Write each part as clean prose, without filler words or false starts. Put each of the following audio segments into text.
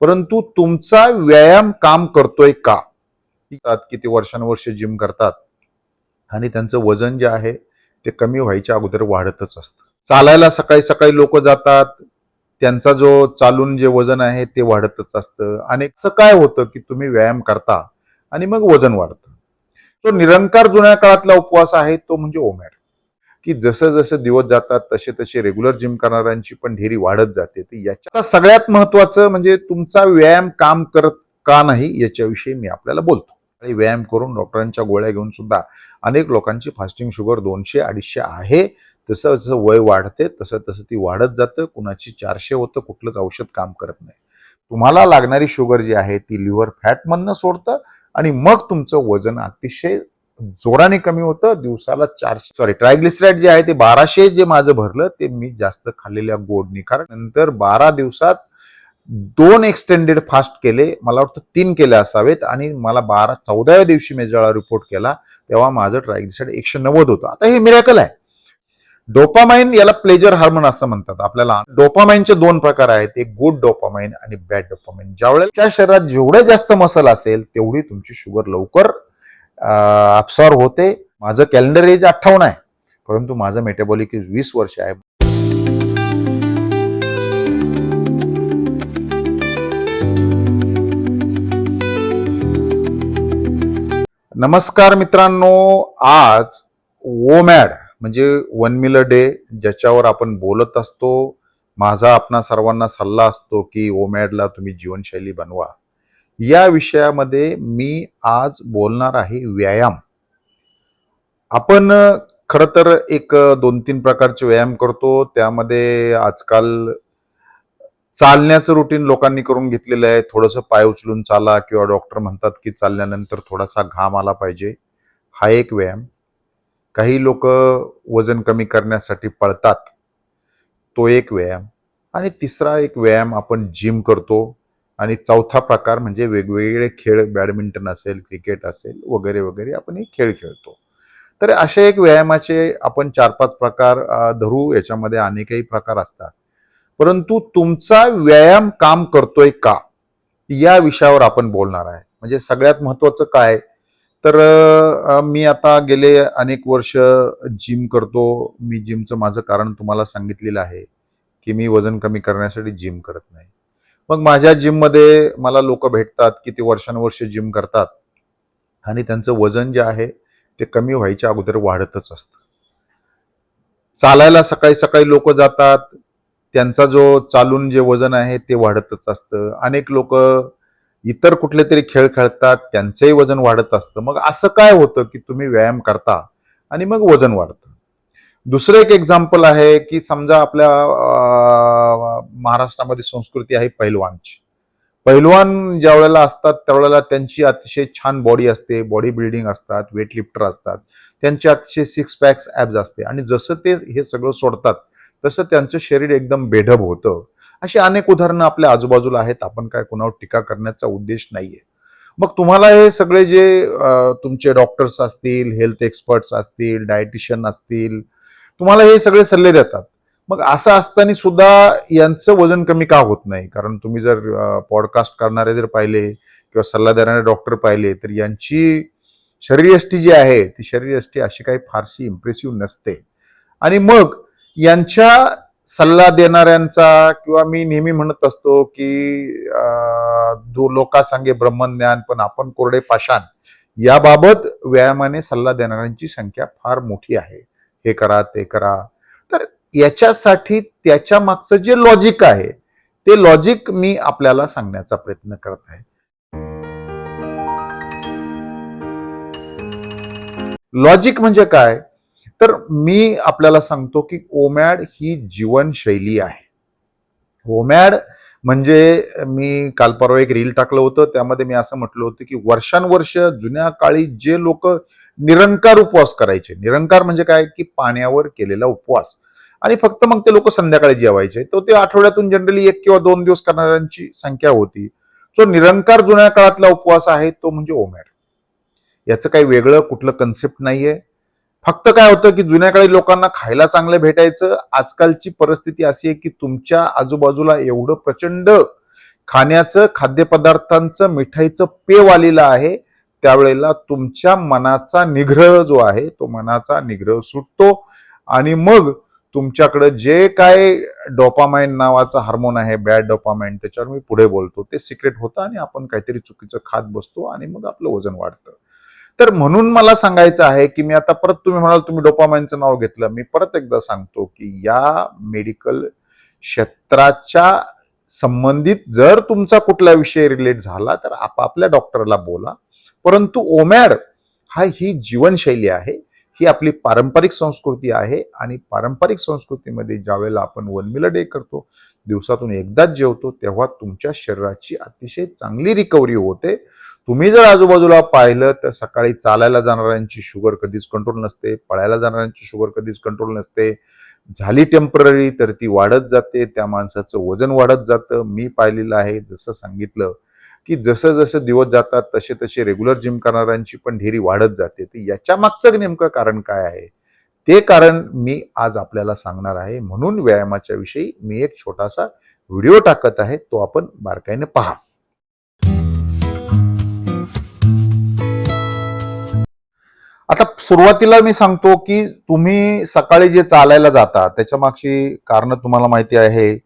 परंतु तुमचा व्यायाम काम करतोय का? किती वर्षानुवर्षे जिम करतात आणि त्यांचं वजन जे आहे ते कमी व्हायच्या अगोदर वाढतच असतं. चालायला सकाळी सकाळी लोक जातात, त्यांचा जो चालून जे वजन आहे ते वाढतच असतं. आणि असं काय होतं की तुम्ही व्यायाम करता आणि मग वजन वाढतं. तो निरंकार जुन्या काळातला उपवास आहे तो म्हणजे ओमॅड, की जसं जसं दिवस जातात तसे तसे रेग्युलर जिम करणाऱ्यांची पण ढेरी वाढत जाते. तर याच्या सगळ्यात महत्वाचं म्हणजे तुमचा व्यायाम काम करत का नाही याच्याविषयी मी आपल्याला बोलतो. आणि व्यायाम करून डॉक्टरांच्या गोळ्या घेऊन सुद्धा अनेक लोकांची फास्टिंग शुगर 200-250 आहे. जसं जसं वय वाढते तसं तसं ती वाढत जातं. कुणाची 400 होतं, कुठलंच औषध काम करत नाही. तुम्हाला लागणारी शुगर जी आहे ती लिव्हर फॅट मधनं सोडतं आणि मग तुमचं वजन अतिशय जोराने कमी होतं. दिवसाला 400 ट्रायग्लिसराईड जे आहे ते 1200 जे माझं भरलं ते मी जास्त खाल्लेल्या गोडनी. कारण नंतर 12 दिवसात 2 एक्सटेंडेड फास्ट केले, मला वाटतं 3 केले असावेत. आणि मला 14व्या दिवशी मी जेव्हा रिपोर्ट केला तेव्हा माझं ट्रायग्लिसराईड 190 होतं. आता हे मिरॅकल आहे. डोपामाइन याला प्लेजर हार्मोन असं म्हणतात. आपल्याला डोपामाइनचे 2 प्रकार आहेत, एक गुड डोपामाइन आणि बॅड डोपामाइन. ज्यावेळेला त्या शरीरात जेवढे जास्त मसल असेल तेवढी तुमची शुगर लवकर अब्सॉर्ब होते. माझं कॅलेंडर एज 58 आहे, परंतु माझं मेटाबॉलिक एज 20 वर्ष आहे. नमस्कार मित्रांनो, आज ओमॅड म्हणजे 1 मील अ डे ज्याच्यावर आपण बोलत असतो. माझा आपणा सर्वांना सल्ला असतो की ओमॅडला तुम्ही जीवनशैली बनवा. या विषयामध्ये मी आज बोलणार आहे व्यायाम. आपण खरं तर एक 2-3 प्रकारचे व्यायाम करतो. त्यामध्ये आजकाल चालण्याचं रुटीन लोकांनी करून घेतलेलं आहे. थोडंसं पाय उचलून चाला किंवा डॉक्टर म्हणतात की चालल्यानंतर थोडासा घाम आला पाहिजे, हा एक व्यायाम. काही लोक वजन कमी करण्यासाठी पळतात, तो एक व्यायाम. आणि तिसरा एक व्यायाम आपण जिम करतो. आणि चौथा प्रकार म्हणजे वेगवेगळे खेळ, बॅडमिंटन असेल, क्रिकेट असेल, वगैरे वगैरे आपण हे खेळ खेळतो. तर असे एक व्यायामाचे आपण 4-5 प्रकार धरू. याच्यामध्ये अनेकही प्रकार असतात. परंतु तुमचा व्यायाम काम करतोय का या विषयावर आपण बोलणार आहे. म्हणजे सगळ्यात महत्वाचं काय, तर मी आता गेले अनेक वर्ष जिम करतो. मी जिमचं माझं कारण तुम्हाला सांगितलेलं आहे की मी वजन कमी करण्यासाठी जिम करत नाही. मग माझ्या जिममध्ये मला लोक भेटतात की ते वर्षानुवर्षे जिम करतात आणि त्यांचं वजन जे आहे ते कमी व्हायच्या अगोदर वाढतच असतं. चालायला सकाळी सकाळी लोक जातात, त्यांचा जो चालून जे वजन आहे ते वाढतच असतं. अनेक लोक इतर कुठले तरी खेळ खेळतात, त्यांचंही वजन वाढत असतं. मग असं काय होतं की तुम्ही व्यायाम करता आणि मग वजन वाढतं. दुसरं एक एक्झाम्पल आहे की समजा आपल्या महाराष्ट्रामध्ये संस्कृती आहे पैलवानची. पैलवान ज्या वेळेला असतात त्यावेळेला त्यांची अतिशय छान बॉडी असते, बॉडी बिल्डिंग असतात, वेट लिफ्टर असतात, त्यांचे अतिशय 6 पॅक्स ॲब्स असते. आणि जसं ते हे सगळं सोडतात तसं त्यांचं शरीर एकदम बेढब होतं. अशी अनेक उदाहरणं आपल्या आजूबाजूला आहेत. आपण काय कोणावर टीका करण्याचा उद्देश नाहीये. मग तुम्हाला हे सगळे जे तुमचे डॉक्टर्स असतील, हेल्थ एक्सपर्ट्स असतील, डायटिशियन असतील, तुम्हाला हे सगळे सल्ले देतात. मग असं असताना सुद्धा यांचं वजन कमी का होत नाही? कारण तुम्ही जर पॉडकास्ट करणारे जर पाहिले किंवा सल्ला देणारे डॉक्टर पाहिले तर यांची शरीरयष्टी जी आहे ती शरीरयष्टी अशी काही फारशी इम्प्रेसिव्ह नसते. आणि मग यांच्या सल्ला देणाऱ्यांचा, किंवा मी नेहमी म्हणत असतो की लोका सांगे ब्रह्मज्ञान पण आपण कोरडे पाषाण, याबाबत व्यायामाने सल्ला देणाऱ्यांची संख्या फार मोठी आहे. हे करा, ते करा. तर याच्यासाठी त्याच्या मागचं जे लॉजिक आहे ते लॉजिक मी आपल्याला सांगण्याचा प्रयत्न करत आहे. लॉजिक म्हणजे काय, तर मी आपल्याला सांगतो की ओमॅड ही जीवनशैली आहे. ओमॅड म्हणजे मी काल परवा एक रील टाकलं होतं, त्यामध्ये मी असं म्हटलं होतं की वर्षानुवर्ष जुन्या काळी जे लोक निरंकार उपवास करायचे, निरंकार म्हणजे काय की पाण्यावर केलेला उपवास, आणि फक्त मग ते लोक संध्याकाळी जेवायचे, तो ते आठवड्यातून जनरली 1 किंवा 2 दिवस करणाऱ्यांची संख्या होती. जो निरंकार जुन्या काळातला उपवास आहे तो म्हणजे ओमॅड. याचं काही वेगळं कुठलं कन्सेप्ट नाहीये. फक्त काय होतं की जुन्या काळी लोकांना खायला चांगलं भेटायचं. आजकालची परिस्थिती अशी आहे की तुमच्या आजूबाजूला एवढं प्रचंड खाण्याचं, खाद्यपदार्थांचं, मिठाईचं पेव आलेलं आहे, त्यावेळेला तुमच्या मनाचा निग्रह जो आहे तो मनाचा निग्रह सुटतो आणि मग तुमच्याकडे जे काय डोपामाइन नावाचा हार्मोन आहे, बॅड डोपामाइन, त्याच्यावर मी पुढे बोलतो, ते सिक्रेट होतं आणि आपण काहीतरी चुकीचं खात बसतो आणि मग आपलं वजन वाढतं. तर म्हणून मला सांगायचं आहे की मी आता परत, तुम्ही म्हणाल तुम्ही डोपामाइनचं नाव घेतलं, मी परत एकदा सांगतो की या मेडिकल क्षेत्राच्या संबंधित जर तुमचा कुठला विषय रिलेट झाला तर आपापल्या डॉक्टरला बोला. परंतु ओमॅड ही जीवनशैली आहे, ही आपली पारंपरिक संस्कृती आहे आणि पारंपरिक संस्कृतीमध्ये ज्यावेळेला आपण 1 मील अ डे करतो, दिवसातून एकदाच जेवतो, तेव्हा तुमच्या शरीराची अतिशय चांगली रिकव्हरी होते. तुम्ही जर आजूबाजूला पाहिलं तर सकाळी चालायला जाणाऱ्यांची शुगर कधीच कंट्रोल नसते, पळायला जाणाऱ्यांची शुगर कधीच कंट्रोल नसते. झाली टेम्पररी तर ती वाढत जाते, त्या माणसाचं वजन वाढत जातं. मी पाहिलेलं आहे, जसं सांगितलं की जसं जसं दिवस जातात तसे तसे रेग्युलर जिम करणाऱ्यांची पण ढेरी वाढत जाते. तर याच्या मागचं नेमकं कारण काय आहे, ते कारण मी आज आपल्याला सांगणार आहे. म्हणून व्यायामाच्या विषयी मी एक छोटासा व्हिडिओ टाकत आहे, तो आपण बारकाईने पहा. आता सुरुवातीला मी सांगतो की तुम्ही सकाळी जे चालायला जाता त्याच्या मागची कारण तुम्हाला माहिती आहे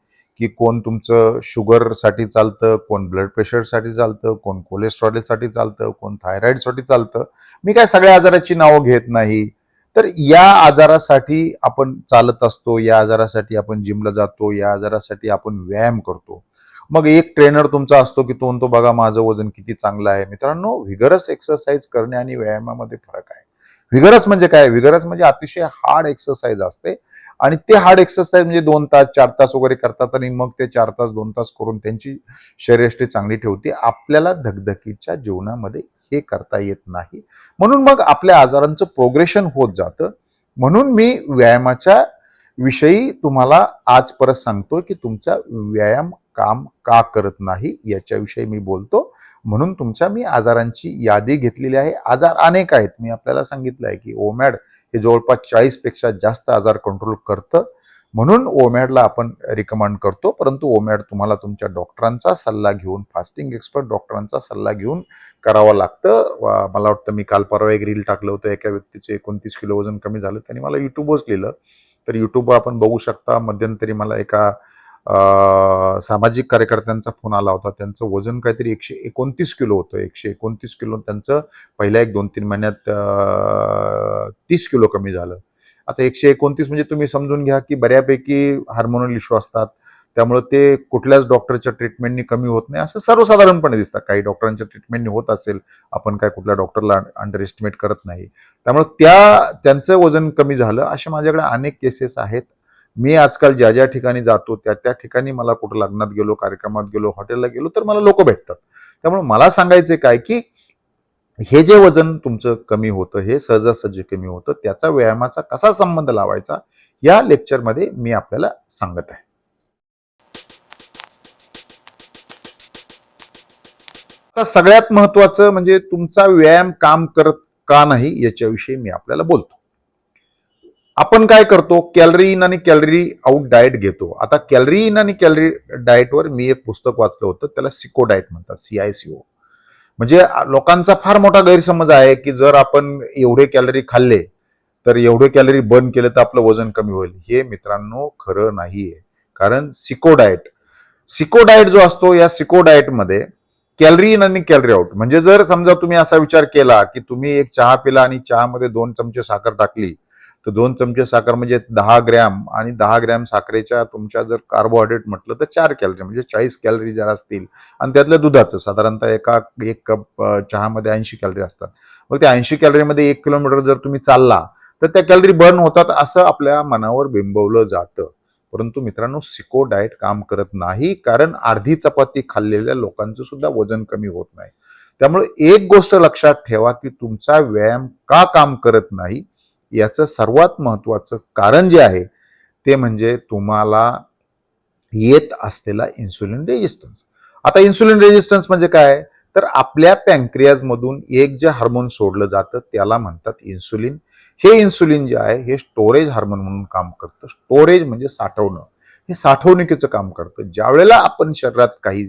की कोण तुमचं शुगरसाठी चालतं, कोण ब्लड प्रेशरसाठी चालतं, कोण कोलेस्ट्रॉलसाठी चालतं, कोण थायरॉइडसाठी चालतं. मी काय सगळ्या आजाराची नावं घेत नाही. तर या आजारासाठी आपण चालत असतो, या आजारासाठी आपण जिमला जातो, या आजारासाठी आपण व्यायाम करतो. मग एक ट्रेनर तुमचा असतो की तो म्हणतो बघा माझं वजन किती चांगलं आहे. मित्रांनो, व्हिगरस एक्सरसाइज करणे आणि व्यायामामध्ये फरक आहे. व्हिगरस म्हणजे काय? व्हिगरस म्हणजे अतिशय हार्ड एक्सरसाइज असते आणि ते हार्ड एक्सरसाइज म्हणजे 2 तास 4 तास वगैरे करतात आणि मग ते 4 तास 2 तास करून त्यांची शरीरयष्टी चांगली ठेवते. आपल्याला धगधकीच्या जीवनामध्ये हे करता येत नाही. म्हणून मग आपल्या आजारांचं प्रोग्रेशन होत जातं. म्हणून मी व्यायामाच्या विषयी तुम्हाला आज परत सांगतो की तुमचा व्यायाम काम का करत नाही याच्याविषयी मी बोलतो. म्हणून तुमच्या मी आजारांची यादी घेतलेली आहे. आजार अनेक आहेत. मी आपल्याला सांगितलं आहे की ओमॅड हे जवळपास 40 पेक्षा जास्त आजार कंट्रोल करतं. म्हणून ओमॅडला आपण रिकमेंड करतो. परंतु ओमॅड तुम्हाला तुमच्या डॉक्टरांचा सल्ला घेऊन, फास्टिंग एक्सपर्ट डॉक्टरांचा सल्ला घेऊन करावं लागतं. मला वाटतं मी काल परवा एक रील टाकलं होतं, एका व्यक्तीचं 29 किलो वजन कमी झालं. त्यांनी मला युट्यूबवरच लिहिलं. तर युट्यूबवर आपण बघू शकता. मध्यंतरी मला एका सामाजिक कार्यकर्त्यांचा फोन आला होता. त्यांचं वजन काहीतरी 129 किलो होतं. 129 किलो त्यांचं पहिल्या 1-2-3 महिन्यात 30 किलो कमी झालं. आता 129 म्हणजे तुम्ही समजून घ्या की बऱ्यापैकी हार्मोनल इश्यू असतात. त्यामुळे ते कुठल्याच डॉक्टरच्या ट्रीटमेंटनी कमी होत नाही, असं सर्वसाधारणपणे दिसतं. काही डॉक्टरांच्या ट्रीटमेंटनी होत असेल, आपण काय कुठल्या डॉक्टरला अंडर एस्टिमेट करत नाही. त्यामुळे त्यांचं वजन कमी झालं. अशा माझ्याकडे अनेक केसेस आहेत. मी आजकाल ज्या ज्या ठिकाणी जातो त्या ठिकाणी मला कुठं लग्नात गेलो, कार्यक्रमात गेलो, हॉटेलला गेलो तर मला लोक भेटतात. त्यामुळे मला सांगायचं काय की हे जे वजन तुमचं कमी होतं, हे सहजासहजी कमी होतं, त्याचा व्यायामाचा कसा संबंध लावायचा या लेक्चरमध्ये मी आपल्याला सांगत आहे. आता सगळ्यात महत्वाचं म्हणजे तुमचा व्यायाम काम करत का नाही याच्याविषयी मी आपल्याला बोलतो. आपण काय करतो, कॅलरी इन आणि कॅलरी आउट डाएट घेतो. आता कॅलरी इन आणि कॅलरी डाएटवर मी एक पुस्तक वाचलं होतं, त्याला सिको डाएट म्हणतात, CICO. म्हणजे लोकांचा फार मोठा गैरसमज आहे की जर आपण एवढे कॅलरी खाल्ले तर एवढे कॅलरी बर्न केले तर आपलं वजन कमी होईल. हे मित्रांनो खरं नाहीये. कारण सिको डाएट जो असतो, या सिको डाएटमध्ये कॅलरी इन आणि कॅलरी आउट म्हणजे जर समजा तुम्ही असा विचार केला की तुम्ही एक चहा पिला आणि चहामध्ये 2 चमचे साखर टाकली, तर 2 चमचे साखर म्हणजे 10 ग्रॅम आणि 10 ग्रॅम साखरेच्या तुमच्या जर कार्बोहायड्रेट म्हटलं तर 4 कॅलरी म्हणजे 40 कॅलरी जर असतील आणि त्यातल्या दुधाचं साधारणतः एक कप चहामध्ये 80 कॅलरी असतात. मग त्या 80 कॅलरीमध्ये 1 किलोमीटर जर तुम्ही चालला तर त्या कॅलरी बर्न होतात असं आपल्या मनावर बिंबवलं जातं. परंतु मित्रांनो, सिको डाएट काम करत नाही, कारण अर्धी चपाती खाल्लेल्या लोकांचं सुद्धा वजन कमी होत नाही. त्यामुळे एक गोष्ट लक्षात ठेवा की तुमचा व्यायाम का काम करत नाही याचं सर्वात महत्वाचं कारण जे आहे ते म्हणजे तुम्हाला येत असलेला इन्सुलिन रेजिस्टन्स. आता इन्सुलिन रेजिस्टन्स म्हणजे काय, तर आपल्या पॅन्क्रियाजमधून एक जे हार्मोन सोडलं जातं त्याला म्हणतात इन्सुलिन. हे इन्सुलिन जे आहे हे स्टोरेज हार्मोन म्हणून काम करतं. स्टोरेज म्हणजे साठवणं, हे साठवणुकीचं काम करतं. ज्या वेळेला आपण शरीरात काही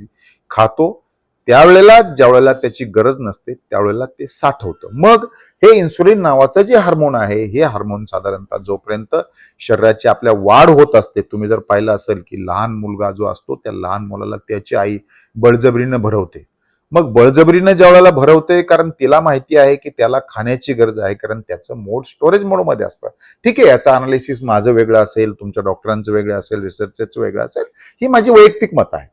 खातो, त्यावेळेला ज्यावेळेला त्याची गरज नसते त्यावेळेला ते साठवतं. मग हे इन्सुलिन नावाचं जे हार्मोन आहे, हे हार्मोन साधारणतः जोपर्यंत शरीराची आपल्या वाढ होत असते, तुम्ही जर पाहिलं असेल की लहान मुलगा जो असतो त्या लहान मुलाला त्याची आई बळजबरीनं भरवते. मग बळजबरीनं ज्या वेळेला भरवते, कारण तिला माहिती आहे की त्याला खाण्याची गरज आहे, कारण त्याचं मोड स्टोरेज मोडमध्ये असतं. ठीक आहे, याचं अनालिसिस माझं वेगळं असेल, तुमच्या डॉक्टरांचं वेगळं असेल, रिसर्चचं वेगळं असेल, ही माझी वैयक्तिक मत आहे.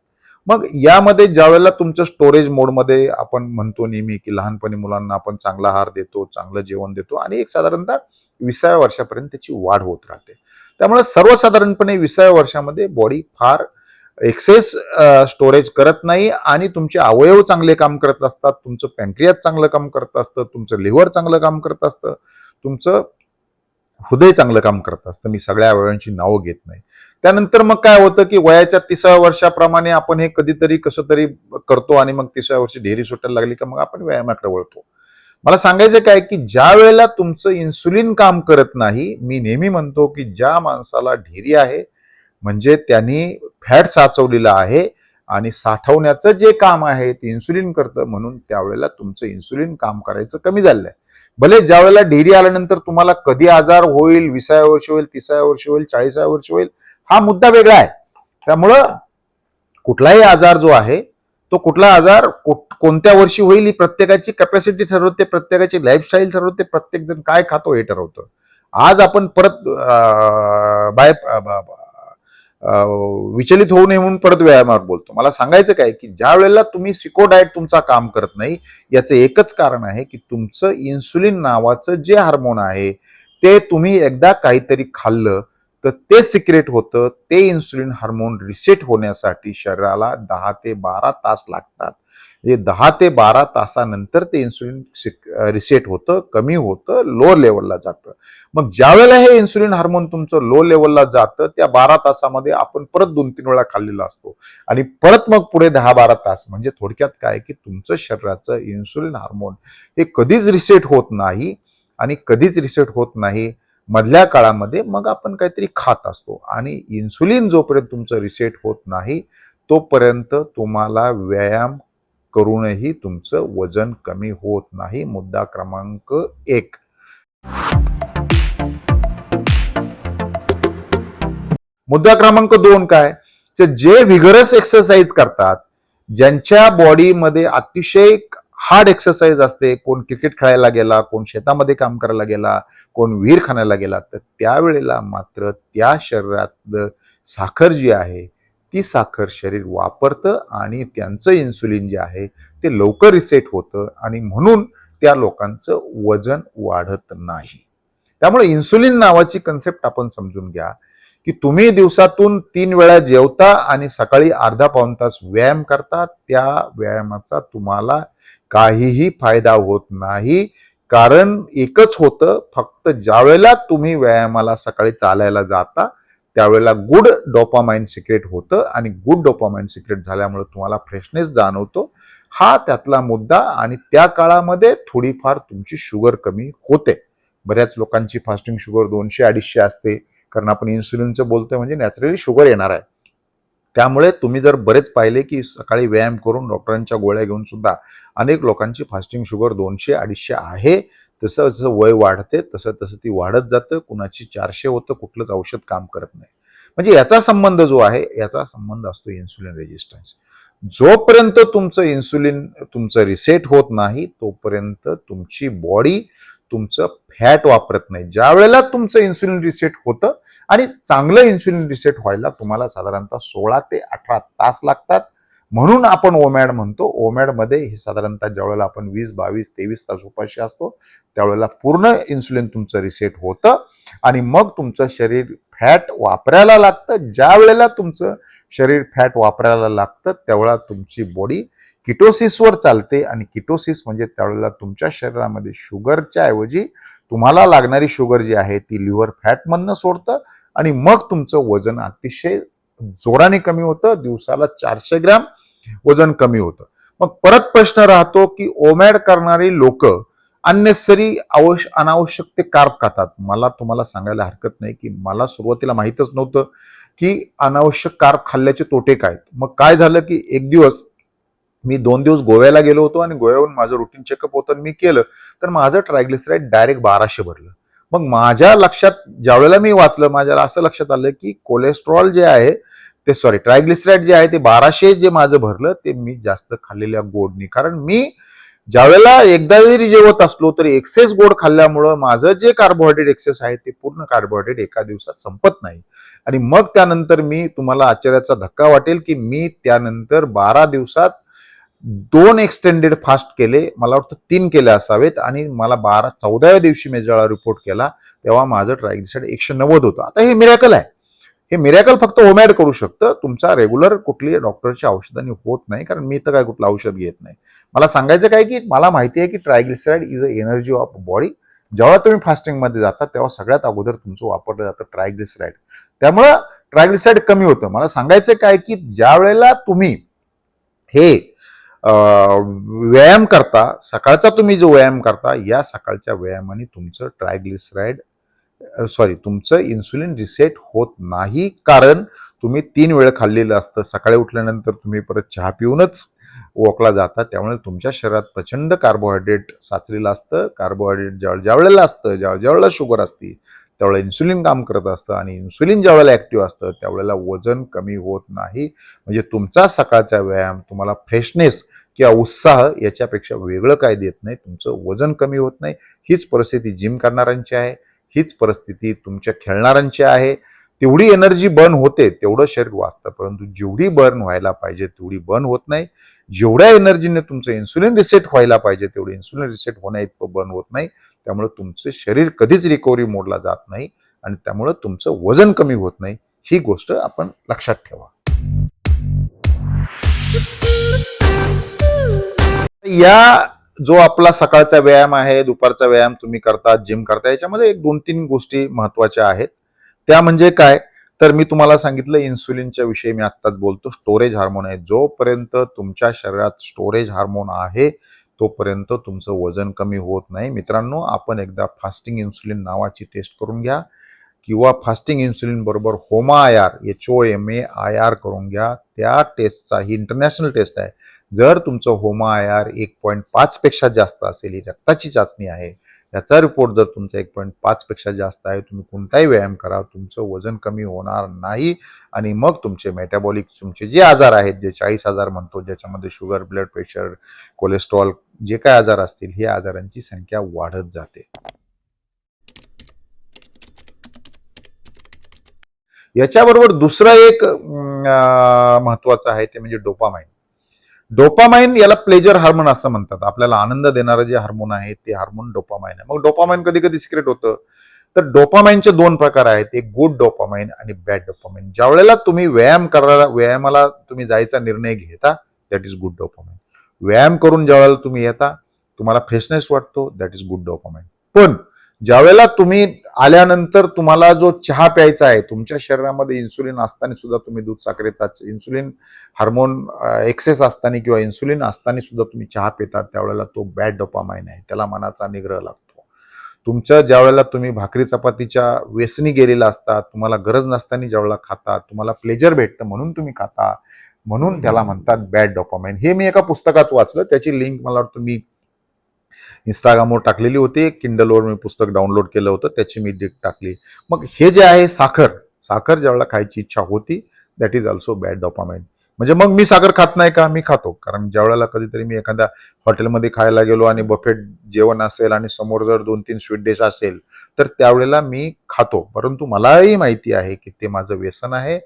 मग यामध्ये ज्या वेळेला तुमचं स्टोरेज मोडमध्ये आपण म्हणतो नेहमी की लहानपणी मुलांना आपण चांगला आहार देतो, चांगलं जेवण देतो आणि एक साधारणतः 20व्या वर्षापर्यंत त्याची वाढ होत राहते. त्यामुळे सर्वसाधारणपणे 20व्या वर्षामध्ये बॉडी फार एक्सेस स्टोरेज करत नाही आणि तुमचे अवयव चांगले काम करत असतात, तुमचं पॅन्क्रियास चांगलं काम करत असतं, तुमचं लिव्हर चांगलं काम करत असतं, तुमचं हृदय चांगलं काम करत असतं. मी सगळ्या अवयवांची नावं घेत नाही. त्यानंतर मग काय होतं की वयाच्या 30व्या वर्षाप्रमाणे आपण हे कधीतरी कसं तरी करतो आणि मग 30व्या वर्षी ढेरी सुटायला लागली का मग आपण व्यायामाकडे वळतो. मला सांगायचं काय की ज्या वेळेला तुमचं इन्सुलिन काम करत नाही, मी नेहमी म्हणतो की ज्या माणसाला ढेरी आहे म्हणजे त्यांनी फॅट साचवलेलं आहे आणि साठवण्याचं जे काम आहे ते इन्सुलिन करतं, म्हणून त्यावेळेला तुमचं इन्सुलिन काम करायचं कमी झालंय. भले ज्या वेळेला ढेरी आल्यानंतर तुम्हाला कधी आजार होईल, 20व्या वर्षी होईल, 30व्या वर्षी होईल, 40व्या वर्षी होईल, हा मुद्दा वेगळा आहे. त्यामुळं कुठलाही आजार जो आहे तो कुठला आजार कोणत्या वर्षी होईल ही प्रत्येकाची कॅपॅसिटी ठरवते, प्रत्येकाची लाईफस्टाईल ठरवते, प्रत्येक जण काय खातो हे ठरवतं. आज आपण परत विचलित होऊ नये म्हणून परत व्यायामावर बोलतो. मला सांगायचं काय की ज्या वेळेला तुम्ही सिको डाएट तुमचा काम करत नाही, याचं एकच कारण आहे की तुमचं इन्सुलिन नावाचं जे हार्मोन आहे ते तुम्ही एकदा काहीतरी खाल्लं तर ते सिक्रेट होतं. ते इन्सुलिन हार्मोन रिसेट होण्यासाठी शरीराला 10 ते 12 तास लागतात. म्हणजे 10 ते 12 तासानंतर ते इन्सुलिन रिसेट होतं, कमी होतं, लो लेवलला जातं. मग ज्या वेळेला हे इन्सुलिन हार्मोन तुमचं लो लेवलला जातं, त्या 12 तासामध्ये आपण परत 2-3 वेळा खाल्लेला असतो आणि परत मग पुढे 10-12 तास. म्हणजे थोडक्यात काय की तुमचं शरीराचं इन्सुलिन हार्मोन हे कधीच रिसेट होत नाही आणि कधीच रिसेट होत नाही. मधल्या काळामध्ये मग आपण काहीतरी खात असतो आणि इन्सुलिन जोपर्यंत तुमचं रिसेट होत नाही तोपर्यंत तुम्हाला व्यायाम करूनही तुमचं वजन कमी होत नाही. मुद्दा क्रमांक 1. मुद्दा क्रमांक 2 काय, जे व्हिगरस एक्सरसाइज करतात, ज्यांच्या बॉडीमध्ये अतिशय हार्ड एक्सरसाइज असते, कोण क्रिकेट खेळायला गेला, कोण शेतामध्ये काम करायला गेला, कोण विहीर खणायला गेला, तर त्यावेळेला मात्र त्या शरीरातलं साखर जी आहे ती साखर शरीर वापरतं आणि त्यांचं इन्सुलिन जे आहे ते लवकर रिसेट होतं आणि म्हणून त्या लोकांचं वजन वाढत नाही. त्यामुळे इन्सुलिन नावाची कन्सेप्ट आपण समजून घ्या की तुम्ही दिवसातून 3 वेळा जेवता आणि सकाळी अर्धा पाऊण तास व्यायाम करता, त्या व्यायामाचा तुम्हाला काहीही फायदा होत नाही. कारण एकच होतं, फक्त ज्या वेळेला तुम्ही व्यायामाला सकाळी चालायला जाता त्यावेळेला गुड डोपामाइन सिक्रेट होतं आणि गुड डोपामाइन सिक्रेट झाल्यामुळे तुम्हाला फ्रेशनेस जाणवतो. हा त्यातला मुद्दा. आणि त्या काळामध्ये थोडीफार तुमची शुगर कमी होते. बऱ्याच लोकांची फास्टिंग शुगर 200-250 असते, कारण आपण इन्सुलिनचं बोलतोय म्हणजे नॅचरली शुगर येणार आहे. त्यामुळे तुम्ही जर बरेच पाहिले की सकाळी व्यायाम करून डॉक्टरांच्या गोळ्या घेऊन सुद्धा अनेक लोकांची फास्टिंग शुगर 200-250 आहे. तसं जसं वय वाढते तसं तसं ती वाढत जातं. कुणाची 400 होतं, कुठलंच औषध काम करत नाही. म्हणजे याचा संबंध जो आहे याचा संबंध असतो इन्सुलिन रेजिस्टन्स. जोपर्यंत तुमचं इन्सुलिन तुमचं रिसेट होत नाही तोपर्यंत तुमची बॉडी तुमचं फॅट वापरत नाही. ज्या वेळेला तुमचं इन्सुलिन रिसेट होतं आणि चांगलं इन्सुलिन रिसेट व्हायला तुम्हाला साधारणतः 16 ते 18 तास लागतात. म्हणून आपण ओमॅड म्हणतो. ओमॅडमध्ये हे साधारणतः ज्या वेळेला आपण 20, 22, 23 तास उपाशी असतो त्यावेळेला पूर्ण इन्सुलिन तुमचं रिसेट होतं आणि मग तुमचं शरीर फॅट वापरायला लागतं. ज्या वेळेला तुमचं शरीर फॅट वापरायला लागतं त्यावेळेला तुमची बॉडी किटोसिसवर चालते आणि किटोसिस म्हणजे त्यावेळेला तुमच्या शरीरामध्ये शुगरच्या ऐवजी तुम्हाला लागणारी शुगर जी आहे ती लिव्हर फॅटमधनं सोडतं आणि मग तुमचं वजन अतिशय जोराने कमी होतं. दिवसाला 400 ग्रॅम वजन कमी होतं. मग परत प्रश्न राहतो की ओमॅड करणारी लोक अननेसेसरी अनावश्यक ते कार्ब खातात. मला तुम्हाला सांगायला हरकत नाही की मला सुरुवातीला माहीतच नव्हतं की अनावश्यक कार्ब खाल्ल्याचे तोटे काय. मग काय झालं की एक दिवस मी 2 दिवस गोव्याला गेलो होतो आणि गोव्याहून माझं रुटीन चेकअप होतं आणि मी केलं, तर माझं ट्रायग्लिसराईड डायरेक्ट 1200 भरलं. मग माझ्या लक्षात ज्यावेळेला मी वाचलं, माझ्या असं लक्षात आलं की कोलेस्ट्रॉल जे आहे ते ट्रायग्लिसराईड जे आहे ते 1200 जे माझं भरलं ते मी जास्त खाल्लेल्या गोडनी. कारण मी ज्यावेळेला एकदा जरी जेवत असलो तरी एक्सेस गोड खाल्ल्यामुळं माझं जे कार्बोहायड्रेट एक्सेस आहे ते पूर्ण कार्बोहायड्रेट एका दिवसात संपत नाही. आणि मग त्यानंतर मी तुम्हाला आश्चर्याचा धक्का वाटेल की मी त्यानंतर 12 दिवसात 2 एक्सटेंडेड फास्ट केले, मला वाटतं 3 केले असावेत. आणि मला 14व्या दिवशी मी जेव्हा रिपोर्ट केला तेव्हा माझं ट्रायग्लिसराईड 190 होतं. आता हे मिरॅकल आहे. हे मिरॅकल फक्त होममेड करू शकतं. तुमचा रेग्युलर कुठलीही डॉक्टरच्या औषधांनी होत नाही, कारण मी तर काय कुठलं औषध घेत नाही. मला सांगायचं काय की मला माहिती आहे की triglyceride is a energy of body. जेव्हा तुम्ही फास्टिंगमध्ये जाता तेव्हा सगळ्यात अगोदर तुमचं वापरलं जातं ट्रायग्लिसराईड. त्यामुळं ट्रायग्लिसराईड कमी होतं. मला सांगायचं काय की ज्या वेळेला तुम्ही हे व्यायाम करता, सकाळचा तुम्ही जो व्यायाम करता, या सकाळच्या व्यायामाने तुमचं तुमचं इन्सुलिन रिसेट होत नाही. कारण तुम्ही 3 वेळ खाल्लेलं असतं. सकाळी उठल्यानंतर तुम्ही परत चहा पिऊनच वॉकला जाता. त्यामुळे तुमच्या शरीरात प्रचंड कार्बोहायड्रेट साचलेलं असतं. कार्बोहायड्रेट ज्या वेळेला असतं, ज्या वेळेला शुगर असते, त्यावेळेला इन्सुलिन काम करत असतं. आणि इन्सुलिन ज्या वेळेला ऍक्टिव्ह असतं त्यावेळेला वजन कमी होत नाही. म्हणजे तुमचा सकाळचा व्यायाम तुम्हाला फ्रेशनेस किंवा उत्साह याच्यापेक्षा वेगळं काय देत नाही. तुमचं वजन कमी होत नाही. हीच परिस्थिती जिम करणाऱ्यांची आहे. हीच परिस्थिती तुमच्या खेळणाऱ्यांची आहे. तेवढी एनर्जी बर्न होते, तेवढं शरीर वाचतं, परंतु जेवढी बर्न व्हायला पाहिजे तेवढी बर्न होत नाही. जेवढ्या एनर्जीने तुमचं इन्सुलिन रिसेट व्हायला पाहिजे तेवढं इन्सुलिन रिसेट होण्या इतकं बर्न होत नाही. त्यामुळे तुमचं शरीर कधीच रिकव्हरी मोडला जात नाही आणि त्यामुळे तुमचं वजन कमी होत नाही. ही गोष्ट आपण लक्षात ठेवा. या जो आपला सकाळचा व्यायाम आहे, दुपारचा व्यायाम तुम्ही करता, जिम करता, याच्यामध्ये एक 2-3 गोष्टी महत्वाच्या आहेत. त्या म्हणजे काय, तर मी तुम्हाला सांगितलं इन्सुलिनच्या विषयी मी आत्ताच बोलतो. स्टोरेज हार्मोन आहे. जोपर्यंत तुमच्या शरीरात स्टोरेज हार्मोन आहे तोपर्यंत तुमचं वजन कमी होत नाही. मित्रांनो, आपण एकदा फास्टिंग इन्सुलिन नावाची टेस्ट करून घ्या किंवा फास्टिंग इन्सुलिन बरोबर HOMA-IR HOMA-IR करून घ्या. त्या टेस्टचा ही इंटरनॅशनल टेस्ट आहे. जर तुमचं HOMA-IR 1.5 पेक्षा जास्त असेल, ही रक्ताची चाचणी आहे, याचा रिपोर्ट जर तुमचा 1.5 पेक्षा जास्त आहे, तुम्ही कोणताही व्यायाम करा, तुमचं वजन कमी होणार नाही. आणि मग तुमचे मेटाबॉलिक तुमचे जे आजार आहेत, जे 40 आजार म्हणतो, ज्याच्यामध्ये शुगर, ब्लड प्रेशर, कोलेस्ट्रॉल, जे काय आजार असतील, हे आजारांची संख्या वाढत जाते. याच्याबरोबर दुसरं एक महत्वाचं आहे ते म्हणजे डोपामाइन. डोपामाइन याला प्लेजर हार्मोन असं म्हणतात. आपल्याला आनंद देणारं जे हार्मोन आहे ते हार्मोन डोपामाइन आहे. मग डोपामाइन कधी कधी सिक्रेट होतं. तर डोपामाइनचे 2 प्रकार आहेत, एक गुड डोपामाइन आणि बॅड डोपामाइन. ज्या वेळेला तुम्ही व्यायामाला तुम्ही जायचा निर्णय घेता, दॅट इज गुड डोपामाइन. व्यायाम करून ज्या वेळेला तुम्ही येता, तुम्हाला फ्रेशनेस वाटतो, दॅट इज गुड डोपामाइन. पण ज्यावेळेला तुम्ही आल्यानंतर तुम्हाला जो चहा प्यायचा आहे, तुमच्या शरीरामध्ये इन्सुलिन असताना सुद्धा तुम्ही दूध साखरेचा इन्सुलिन हार्मोन एक्सेस असताना किंवा इन्सुलिन असताना सुद्धा तुम्ही चहा पितात, त्यावेळेला तो बॅड डोपामाइन आहे. त्याला मनाचा निग्रह लागतो. तुमच्या ज्यावेळेला तुम्ही भाकरी चपातीच्या व्यसनी गेलेला असता, तुम्हाला गरज नसताना ज्यावेळेला खाता, तुम्हाला प्लेजर भेटतं म्हणून तुम्ही खाता, म्हणून त्याला म्हणतात बॅड डोपामाइन. हे मी एका पुस्तकात वाचलं. त्याची लिंक मला वाटतं मी इंस्टाग्रामवर टाकलेली होती. किंडलवर मी पुस्तक डाउनलोड केलं होतं, त्याची मी लिंक टाकली. मग हे जे आहे साखर ज्यावेळेला खायची इच्छा होती, that is also bad dopamine. म्हणजे मग मी साखर खात नाही का? मी खातो. कारण ज्यावेळेला कधीतरी मी एखाद्या हॉटेलमध्ये खायला गेलो आणि बफेट जेवण असेल आणि समोर जर 2-3 स्वीट डिश असेल तर त्यावेळेला मी खातो. परंतु मलाही माहिती आहे की ते माझं व्यसन आहे.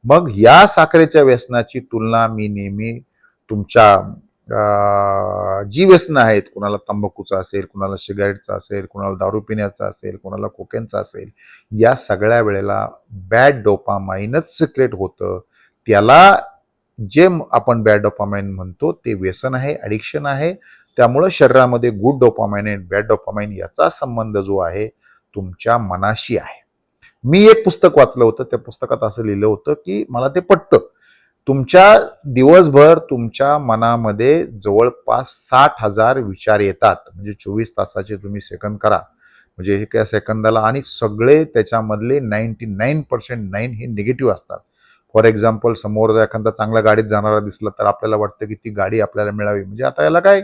मग या साखरेच्या व्यसनाची तुलना मी नेहमी तुमच्या जी व्यसनं आहेत, कुणाला तंबाखूचा असेल, कुणाला सिगारेटचा असेल, कुणाला दारू पिण्याचा असेल, कुणाला कोकेनचा असेल, या सगळ्या वेळेला बॅड डोपामाइनच सिक्रेट होतं. त्याला जे आपण बॅड डोपामाइन म्हणतो ते व्यसन आहे, ॲडिक्शन आहे. त्यामुळं शरीरामध्ये गुड डोपामाइन आणि बॅड डोपामाइन याचा संबंध जो आहे तुमच्या मनाशी आहे. मी एक पुस्तक वाचलं होतं. त्या पुस्तकात असं लिहिलं होतं की मला ते पटतं. तुमच्या दिवसभर तुमच्या मनामध्ये जवळपास 60,000 विचार येतात. म्हणजे 24 तासाचे तुम्ही सेकंद करा, म्हणजे एका सेकंदाला, आणि सगळे त्याच्यामधले 99% 9 हे निगेटिव्ह असतात. फॉर एक्झाम्पल समोर जर एखादा चांगला गाडीत जाणारा दिसला तर आपल्याला वाटतं की ती गाडी आपल्याला मिळावी. म्हणजे आता याला काय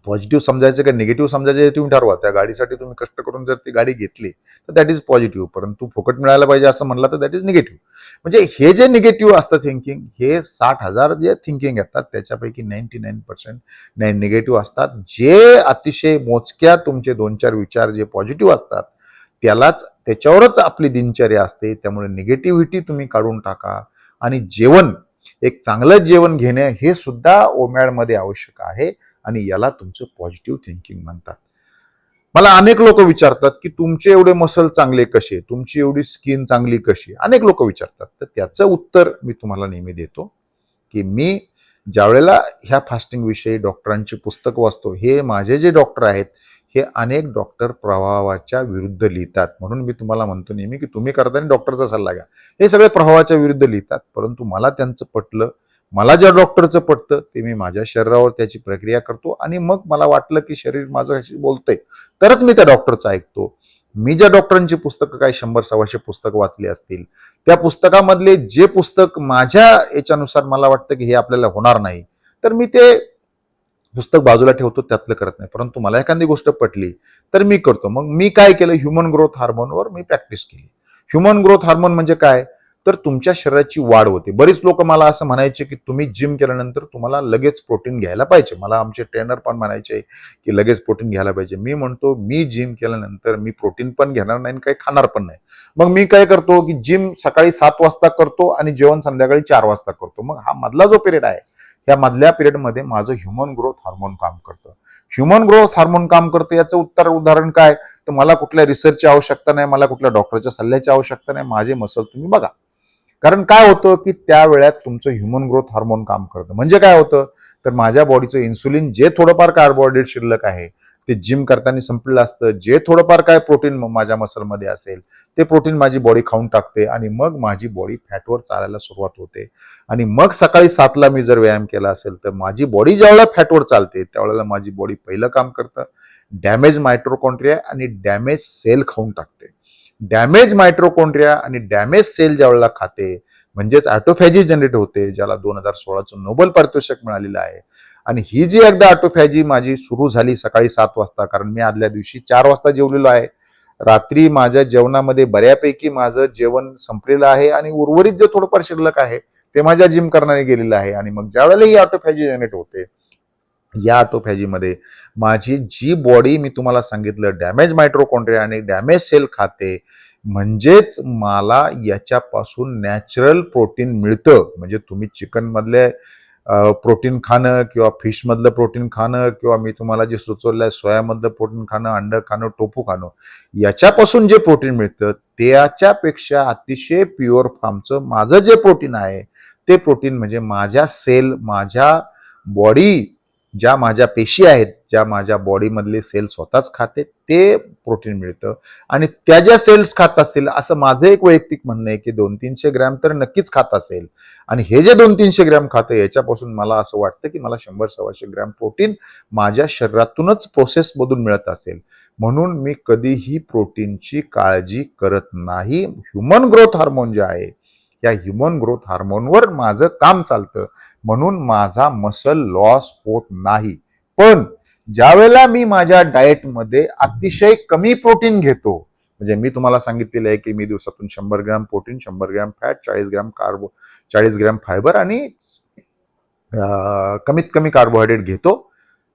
पॉझिटिव्ह समजायचं का निगेटिव्ह समजायचं हे तुम्ही ठरवा. त्या गाडीसाठी तुम्ही कष्ट करून जर ती गाडी घेतली तर दॅट इज पॉझिटिव्ह, परंतु फुकट मिळायला पाहिजे असं म्हणलं तर दॅट इज निगेटिव्ह. म्हणजे हे जे निगेटिव्ह असतं थिंकिंग, हे 60,000 जे थिंकिंग येतात त्याच्यापैकी 99% निगेटिव्ह असतात. जे अतिशय मोजक्या तुमचे 2-4 विचार जे पॉझिटिव्ह असतात त्याच्यावरच आपली दिनचर्या असते. त्यामुळे निगेटिव्हिटी तुम्ही काढून टाका. आणि जेवण, एक चांगलं जेवण घेणे हे सुद्धा ओमॅडमध्ये आवश्यक आहे आणि याला तुमचं पॉझिटिव्ह थिंकिंग म्हणतात. मला अनेक लोक विचारतात की तुमचे एवढे मसल चांगले कसे, तुमची एवढी स्किन चांगली कशी, अनेक लोक विचारतात. तर त्याचं उत्तर मी तुम्हाला नेहमी देतो की मी ज्यावेळेला ह्या फास्टिंग विषयी डॉक्टरांची पुस्तकं वाचतो, हे माझे जे डॉक्टर आहेत हे अनेक डॉक्टर प्रभावाच्या विरुद्ध लिहितात. म्हणून मी तुम्हाला म्हणतो नेहमी की तुम्ही करताना डॉक्टरचा सल्ला घ्या. हे सगळे प्रभावाच्या विरुद्ध लिहितात, परंतु मला त्यांचं पटलं, मला ज्या डॉक्टरचं पटतं ते मी माझ्या शरीरावर त्याची प्रक्रिया करतो आणि मग मला वाटलं की शरीर माझं बोलतंय तरच मी त्या डॉक्टरचं ऐकतो. मी ज्या डॉक्टरांची पुस्तकं काही 100-125 पुस्तकं वाचली असतील, त्या पुस्तकामधले जे पुस्तक माझ्या याच्यानुसार मला वाटतं की हे आपल्याला होणार नाही, तर मी ते पुस्तक बाजूला ठेवतो, त्यातलं करत नाही. परंतु मला एखादी गोष्ट पटली तर मी करतो. मग मी काय केलं, ह्युमन ग्रोथ हार्मोनवर मी प्रॅक्टिस केली. ह्युमन ग्रोथ हार्मोन म्हणजे काय, तर तुमच्या शरीराची वाढ होते. बरीच लोक मला असं म्हणायचे की तुम्ही जिम केल्यानंतर तुम्हाला लगेच प्रोटीन घ्यायला पाहिजे. मला आमचे ट्रेनर पण म्हणायचे की लगेच प्रोटीन घ्यायला पाहिजे. मी म्हणतो मी जिम केल्यानंतर मी प्रोटीन पण घेणार नाही आणि काही खाणार पण नाही. मग मी काय करतो की जिम सकाळी 7 वाजता करतो आणि जेवण संध्याकाळी 4 वाजता करतो. मग हा मधला जो पिरियड आहे या मधल्या पिरियडमध्ये माझं ह्युमन ग्रोथ हार्मोन काम करतं. ह्युमन ग्रोथ हार्मोन काम करतं याचं उदाहरण काय, तर मला कुठल्या रिसर्चची आवश्यकता नाही, मला कुठल्या डॉक्टरच्या सल्ल्याची आवश्यकता नाही. माझे मसल तुम्ही बघा. कारण काय होतं की त्या वेळात तुमचं ह्युमन ग्रोथ हार्मोन काम करतं. म्हणजे काय होतं, तर माझ्या बॉडीचं इन्सुलिन जे थोडंफार कार्बोहायड्रेट शिल्लक आहे ते जिम करताना संपलेलं असतं. जे थोडंफार काय प्रोटीन माझ्या मसलमध्ये असेल ते प्रोटीन माझी बॉडी खाऊन टाकते आणि मग माझी बॉडी फॅटवर चालायला सुरुवात होते. आणि मग सकाळी 7ला मी जर व्यायाम केला असेल तर माझी बॉडी ज्यावेळेला फॅटवर चालते त्यावेळेला माझी बॉडी पहिलं काम करतं डॅमेज मायट्रोकॉन्ड्रिया आणि डॅमेज सेल खाऊन टाकते. डॅमेज मायट्रोकॉन्ड्रिया आणि डॅमेज सेल ज्यावेळेला खाते म्हणजेच ऑटोफॅजी जनरेट होते, ज्याला 2016चं नोबेल पारितोषिक मिळालेलं आहे. आणि ही जी एकदा ऑटोफॅजी माझी सुरू झाली सकाळी 7 वाजता, कारण मी आदल्या दिवशी 4 वाजता जेवलेलो आहे, रात्री माझ्या जेवणामध्ये बऱ्यापैकी माझं जेवण संपलेलं आहे आणि उर्वरित जे थोडंफार शिल्लक आहे ते माझ्या जिम करणारे गेलेलं आहे. आणि मग ज्यावेळेला ही ऑटोफॅजी जनरेट होते, या ऑटोफॅजीमध्ये माझी जी बॉडी मी तुम्हाला सांगितलं डॅमेज मायट्रोकॉन्ड्रिया आणि डॅमेज सेल खाते, म्हणजेच मला याच्यापासून नॅचरल प्रोटीन मिळतं. म्हणजे तुम्ही चिकन मधले प्रोटीन खाणं किंवा फिश मधलं प्रोटीन खाणं किंवा मी तुम्हाला जे सुचवलंय सोयामधलं प्रोटीन खाणं, अंड खाणं, टोफू खाणं, याच्यापासून जे प्रोटीन मिळतं त्याच्यापेक्षा अतिशय प्युअर फॉर्मचं माझं जे प्रोटीन आहे ते प्रोटीन म्हणजे माझ्या सेल, माझ्या बॉडी, ज्या माझ्या पेशी आहेत, ज्या माझ्या बॉडीमधले सेल स्वतःच खाते ते प्रोटीन मिळतं. आणि त्या ज्या सेल्स खात असतील असं माझं एक वैयक्तिक म्हणणं आहे की 200-300 ग्रॅम तर नक्कीच खात असेल. आणि हे जे 200-300 ग्रॅम खातं याच्यापासून मला असं वाटतं की मला 100-125 ग्रॅम प्रोटीन माझ्या शरीरातूनच प्रोसेस मधून मिळत असेल. म्हणून मी कधीही प्रोटीनची काळजी करत नाही. ह्युमन ग्रोथ हार्मोन जे आहे या ह्युमन ग्रोथ हार्मोनवर माझं काम चालतं, म्हणून माझा मसल लॉस होत नाही. पण ज्यावेळेला मी माझ्या डाएटमध्ये अतिशय कमी प्रोटीन घेतो, म्हणजे मी तुम्हाला सांगितलेलं आहे की मी दिवसातून 100 gram protein, 100 gram fat, 40 gram carbo, 40 gram fibre आणि कमीत कमी कार्बोहायड्रेट घेतो.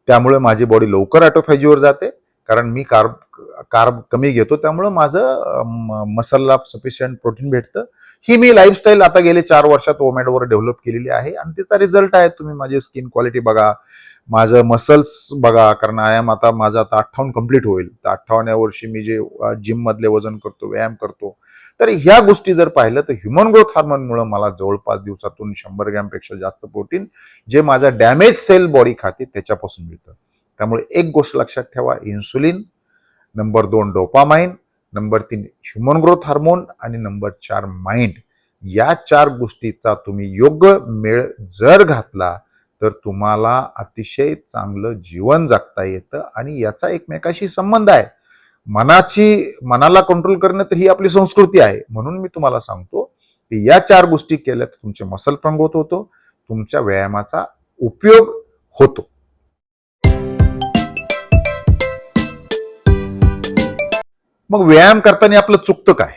त्यामुळे माझी बॉडी लवकर ऑटोफॅजीवर जाते, कारण मी कार्ब कमी घेतो, त्यामुळे माझं मसलला सफिशियंट प्रोटीन भेटतं. ही मी लाईफस्टाईल आता गेले 4 वर्षात ओमॅडवर डेव्हलप केलेली आहे आणि त्याचा रिझल्ट आहे. तुम्ही माझी स्किन क्वालिटी बघा, माझं मसल्स बघा, कारण आता माझं 58 कंप्लीट होईल. तर 58व्या वर्षी मी जे जिम मधले वजन करतो, व्यायाम करतो, तर ह्या गोष्टी जर पाहिलं तर ह्युमन ग्रोथ हार्मोनमुळे मला जवळपास दिवसातून 100 ग्रॅमपेक्षा जास्त प्रोटीन जे माझा डॅमेज सेल बॉडी खाते त्याच्यापासून मिळतं. त्यामुळे एक गोष्ट लक्षात ठेवा, insulin, number 2 dopamine, number 3 human growth hormone आणि नंबर 4 माइंड. या 4 गोष्टीचा तुम्ही योग्य मेळ जर घातला तर तुम्हाला अतिशय चांगलं जीवन जगता येतं. आणि याचा एकमेकाशी संबंध आहे. मनाला कंट्रोल करणं तर ही आपली संस्कृती आहे. म्हणून मी तुम्हाला सांगतो या 4 गोष्टी केल्या तर तुमचे मसल पण ग्रोथ होतो, तुमच्या व्यायामाचा उपयोग होतो. मग व्यायाम करताना आपलं चुकतं काय?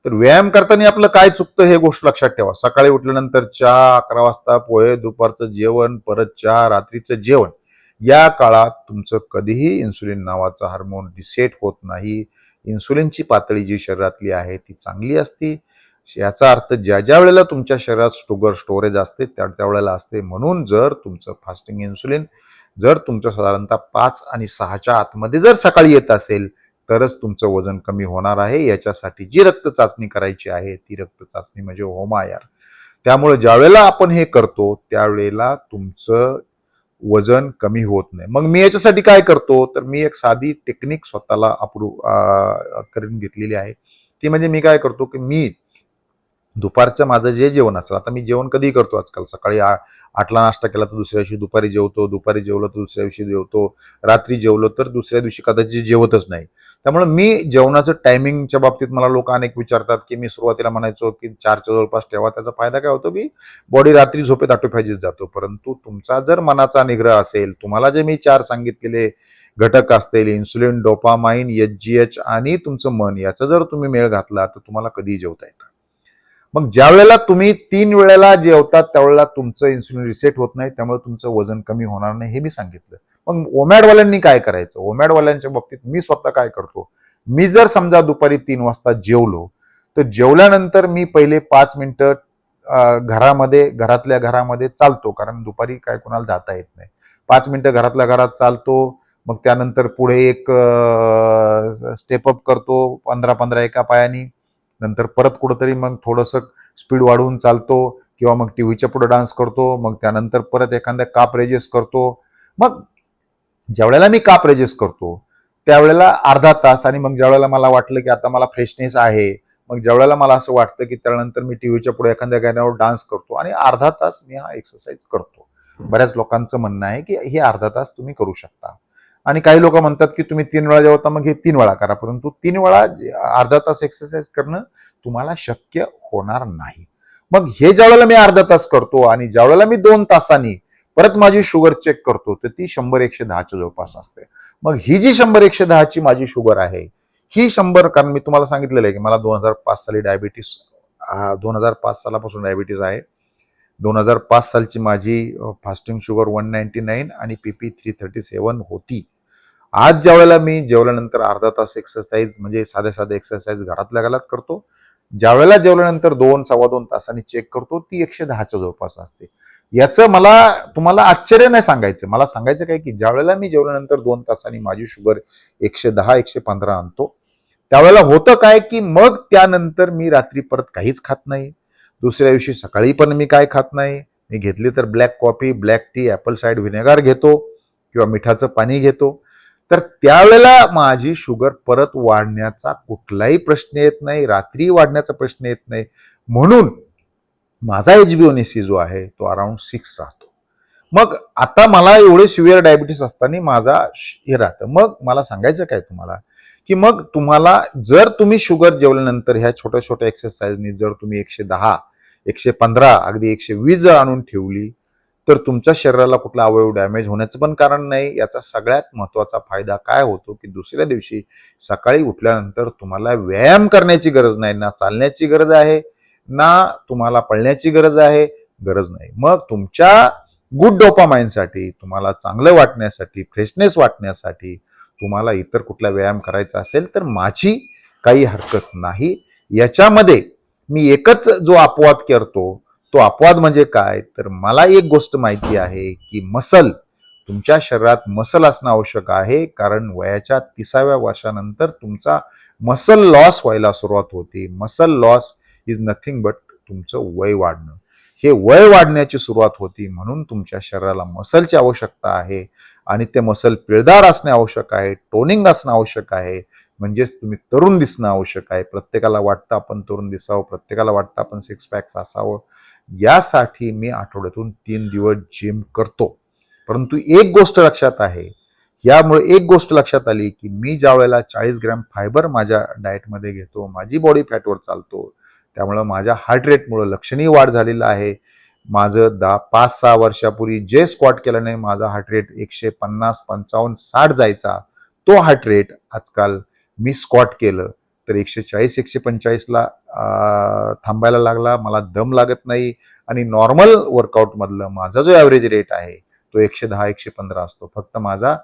तर व्यायाम करताना आपलं काय चुकतं हे गोष्ट लक्षात ठेवा. सकाळी उठल्यानंतर चहा, 11 वाजता पोहे, दुपारचं जेवण, परत चहा, रात्रीचं जेवण. या काळात तुमचं कधीही इन्सुलिन नावाचा हार्मोन रिसेट होत नाही. इन्सुलिनची पातळी जी शरीरातली आहे ती चांगली असते. याचा अर्थ ज्या ज्या वेळेला तुमच्या शरीरात शुगर स्टोरेज असते त्या वेळेला असते. म्हणून जर तुमचं फास्टिंग इन्सुलिन जर तुमचं साधारणतः 5 आणि 6च्या आतमध्ये जर सकाळी येत असेल तरच तुमचं वजन कमी होणार आहे. याच्यासाठी जी रक्त चाचणी करायची आहे ती रक्त चाचणी म्हणजे होमायार. त्यामुळे ज्यावेळेला आपण हे करतो त्यावेळेला तुमचं वजन कमी होत नाही. मग मी याच्यासाठी काय करतो तर मी एक साधी टेक्निक स्वतःला करून घेतलेली आहे. ती म्हणजे मी काय करतो की मी दुपारचं माझं जे जेवण असेल, आता मी जेवण कधी करतो आजकाल, सकाळी 8ला नाश्ता केला तर दुसऱ्या दिवशी दुपारी जेवतो, दुपारी जेवलो तर दुसऱ्या दिवशी जेवतो, रात्री जेवलो तर दुसऱ्या दिवशी कदाचित जेवतच नाही. त्यामुळे मी जेवणाचं टायमिंगच्या बाबतीत मला लोक अनेक विचारतात की मी सुरुवातीला म्हणायचो की 4च्या जवळपास ठेवा. त्याचा फायदा काय होतो की बॉडी रात्री झोपेत ऑटोफॅजीस जातो. परंतु तुमचा जर मनाचा निग्रह असेल, तुम्हाला जे मी 4 सांगितलेले घटक असतील इन्सुलिन, डोपामाइन, एचजीएच आणि तुमचं मन, याचा जर तुम्ही मेळ घातला तर तुम्हाला कधीही जेवता येतं. मग ज्या वेळेला तुम्ही 3 वेळेला जेवतात त्यावेळेला तुमचं इन्सुलिन रिसेट होत नाही, त्यामुळे तुमचं वजन कमी होणार नाही हे मी सांगितलं. मग ओमॅडवाल्यांनी काय करायचं? ओमॅडवाल्यांच्या बाबतीत मी स्वतः काय करतो, मी जर समजा दुपारी 3 वाजता जेवलो तर जेवल्यानंतर मी पहिले 5 मिनिटं घरातल्या घरामध्ये चालतो, कारण दुपारी काय कोणाला जाता येत नाही. 5 मिनिटं घरातल्या घरात चालतो. मग त्यानंतर पुढे एक स्टेप अप करतो 15-15 एका पायानी. नंतर परत कुठंतरी मग थोडंसं स्पीड वाढवून चालतो किंवा मग टीव्हीच्या पुढे डान्स करतो. मग त्यानंतर परत एखाद्या काप रेजेस करतो. मग ज्यावेळेला मी काप रेजेस करतो त्यावेळेला अर्धा तास, आणि मग ज्यावेळेला मला वाटलं की आता मला फ्रेशनेस आहे, मग ज्यावेळेला मला असं वाटतं की त्यानंतर मी टीव्हीच्या पुढे एखाद्या गाण्यावर डान्स करतो आणि अर्धा तास मी हा एक्सरसाइज करतो. बऱ्याच लोकांचं म्हणणं आहे की हे अर्धा तास तुम्ही करू शकता. आणि काही लोक म्हणतात की तुम्ही 3 वेळा जेवता, मग हे 3 वेळा करा. परंतु 3 वेळा अर्धा तास एक्सरसाइज करणं तुम्हाला शक्य होणार नाही. मग हे ज्यावेळेला मी अर्धा तास करतो आणि ज्यावेळेला मी 2 तासांनी परत माझी शुगर चेक करतो तर ती 100-110च्या जवळपास असते. मग ही जी 100-110ची माझी शुगर आहे, ही 100, कारण मी तुम्हाला सांगितलेलं आहे की मला 2005 साली डायबिटीस, 2005 सालापासून डायबिटीस आहे. 2005 सालची माझी फास्टिंग शुगर 199 आणि पीपी 337 होती. आज ज्यावेळेला मी जेवल्यानंतर अर्धा तास एक्सरसाइज म्हणजे साधे एक्सरसाइज घरातल्या घरात करतो, ज्यावेळेला जेवल्यानंतर 2-2.25 तासांनी चेक करतो ती 110च्या जवळपास असते. याचं मला तुम्हाला आश्चर्य नाही सांगायचं, मला सांगायचं काय की ज्यावेळेला मी जेवल्यानंतर 2 तासांनी माझी शुगर 110-115 आणतो, त्यावेळेला होतं काय की मग त्यानंतर मी रात्री परत काहीच खात नाही. दुसऱ्या दिवशी सकाळी पण मी काय खात नाही. मी घेतली तर black coffee, black tea, apple cider vinegar घेतो किंवा मिठाचं पाणी घेतो. तर त्यावेळेला माझी शुगर परत वाढण्याचा कुठलाही प्रश्न येत नाही, रात्री वाढण्याचा प्रश्न येत नाही. म्हणून माझा HbA1c जो आहे तो अराउंड 6 राहतो. मग आता मला एवढे सिव्हिअर डायबिटीस असताना माझा हे राहतं. मग मला सांगायचं काय तुम्हाला की मग तुम्हाला जर तुम्ही शुगर जेवल्यानंतर ह्या छोट्या छोट्या एक्सरसाइजनी जर तुम्ही 110, 115, अगदी 120 जर आणून ठेवली तर तुमच्या शरीराला कुठला अवयव डॅमेज होण्याचं पण कारण नाही. याचा सगळ्यात महत्वाचा फायदा काय होतो की दुसऱ्या दिवशी सकाळी उठल्यानंतर तुम्हाला व्यायाम करण्याची गरज नाही, ना चालण्याची गरज आहे, ना तुम्हाला पळण्याची गरज नाही. मग तुमच्या गुड डोपामाइनसाठी, तुम्हाला चांगलं वाटण्यासाठी, फ्रेशनेस वाटण्यासाठी तुम्हाला इतर कुठला व्यायाम करायचा असेल तर माझी काही हरकत नाही. याच्यामध्ये मी एकच जो अपवाद करतो तो अपवाद म्हणजे काय, तर मला एक गोष्ट माहिती आहे की तुमच्या शरीरात मसल असणं आवश्यक आहे, कारण वयाच्या 30व्या वर्षानंतर तुमचा मसल लॉस व्हायला सुरुवात होते. Muscle loss is nothing but तुमचं वय वाढणं. हे वय वाढण्याची सुरुवात होती, म्हणून तुमच्या शरीराला मसलची आवश्यकता आहे आणि ते मसल पिळदार असणे आवश्यक आहे, टोनिंग असणं आवश्यक आहे. म्हणजेच तुम्ही तरुण दिसणं आवश्यक आहे. प्रत्येकाला वाटतं आपण तरुण दिसावं, प्रत्येकाला वाटतं आपण 6 पॅक्स असावं. यासाठी मी आठवड्यातून 3 दिवस जिम करतो. परंतु एक गोष्ट लक्षात आहे, यामुळे एक गोष्ट लक्षात आली की मी ज्या वेळेला 40 ग्रॅम फायबर माझ्या डाएटमध्ये घेतो, माझी बॉडी फॅटवर चालतो, त्यामुळं माझ्या हार्ट रेटमुळं लक्षणीय वाढ झालेलं आहे. माझं 5-6 वर्षापूर्वी जे स्क्वॉट केल्याने माझा हार्ट रेट 150, 55, 60 जायचा, तो हार्ट रेट आजकाल मी स्क्वॉट केलं तर 140, 145ला थांबायला लागला. मला दम लागत नाही आणि नॉर्मल वर्कआउटमधलं माझा जो ॲव्हरेज रेट आहे तो 110, 115 असतो. फक्त माझा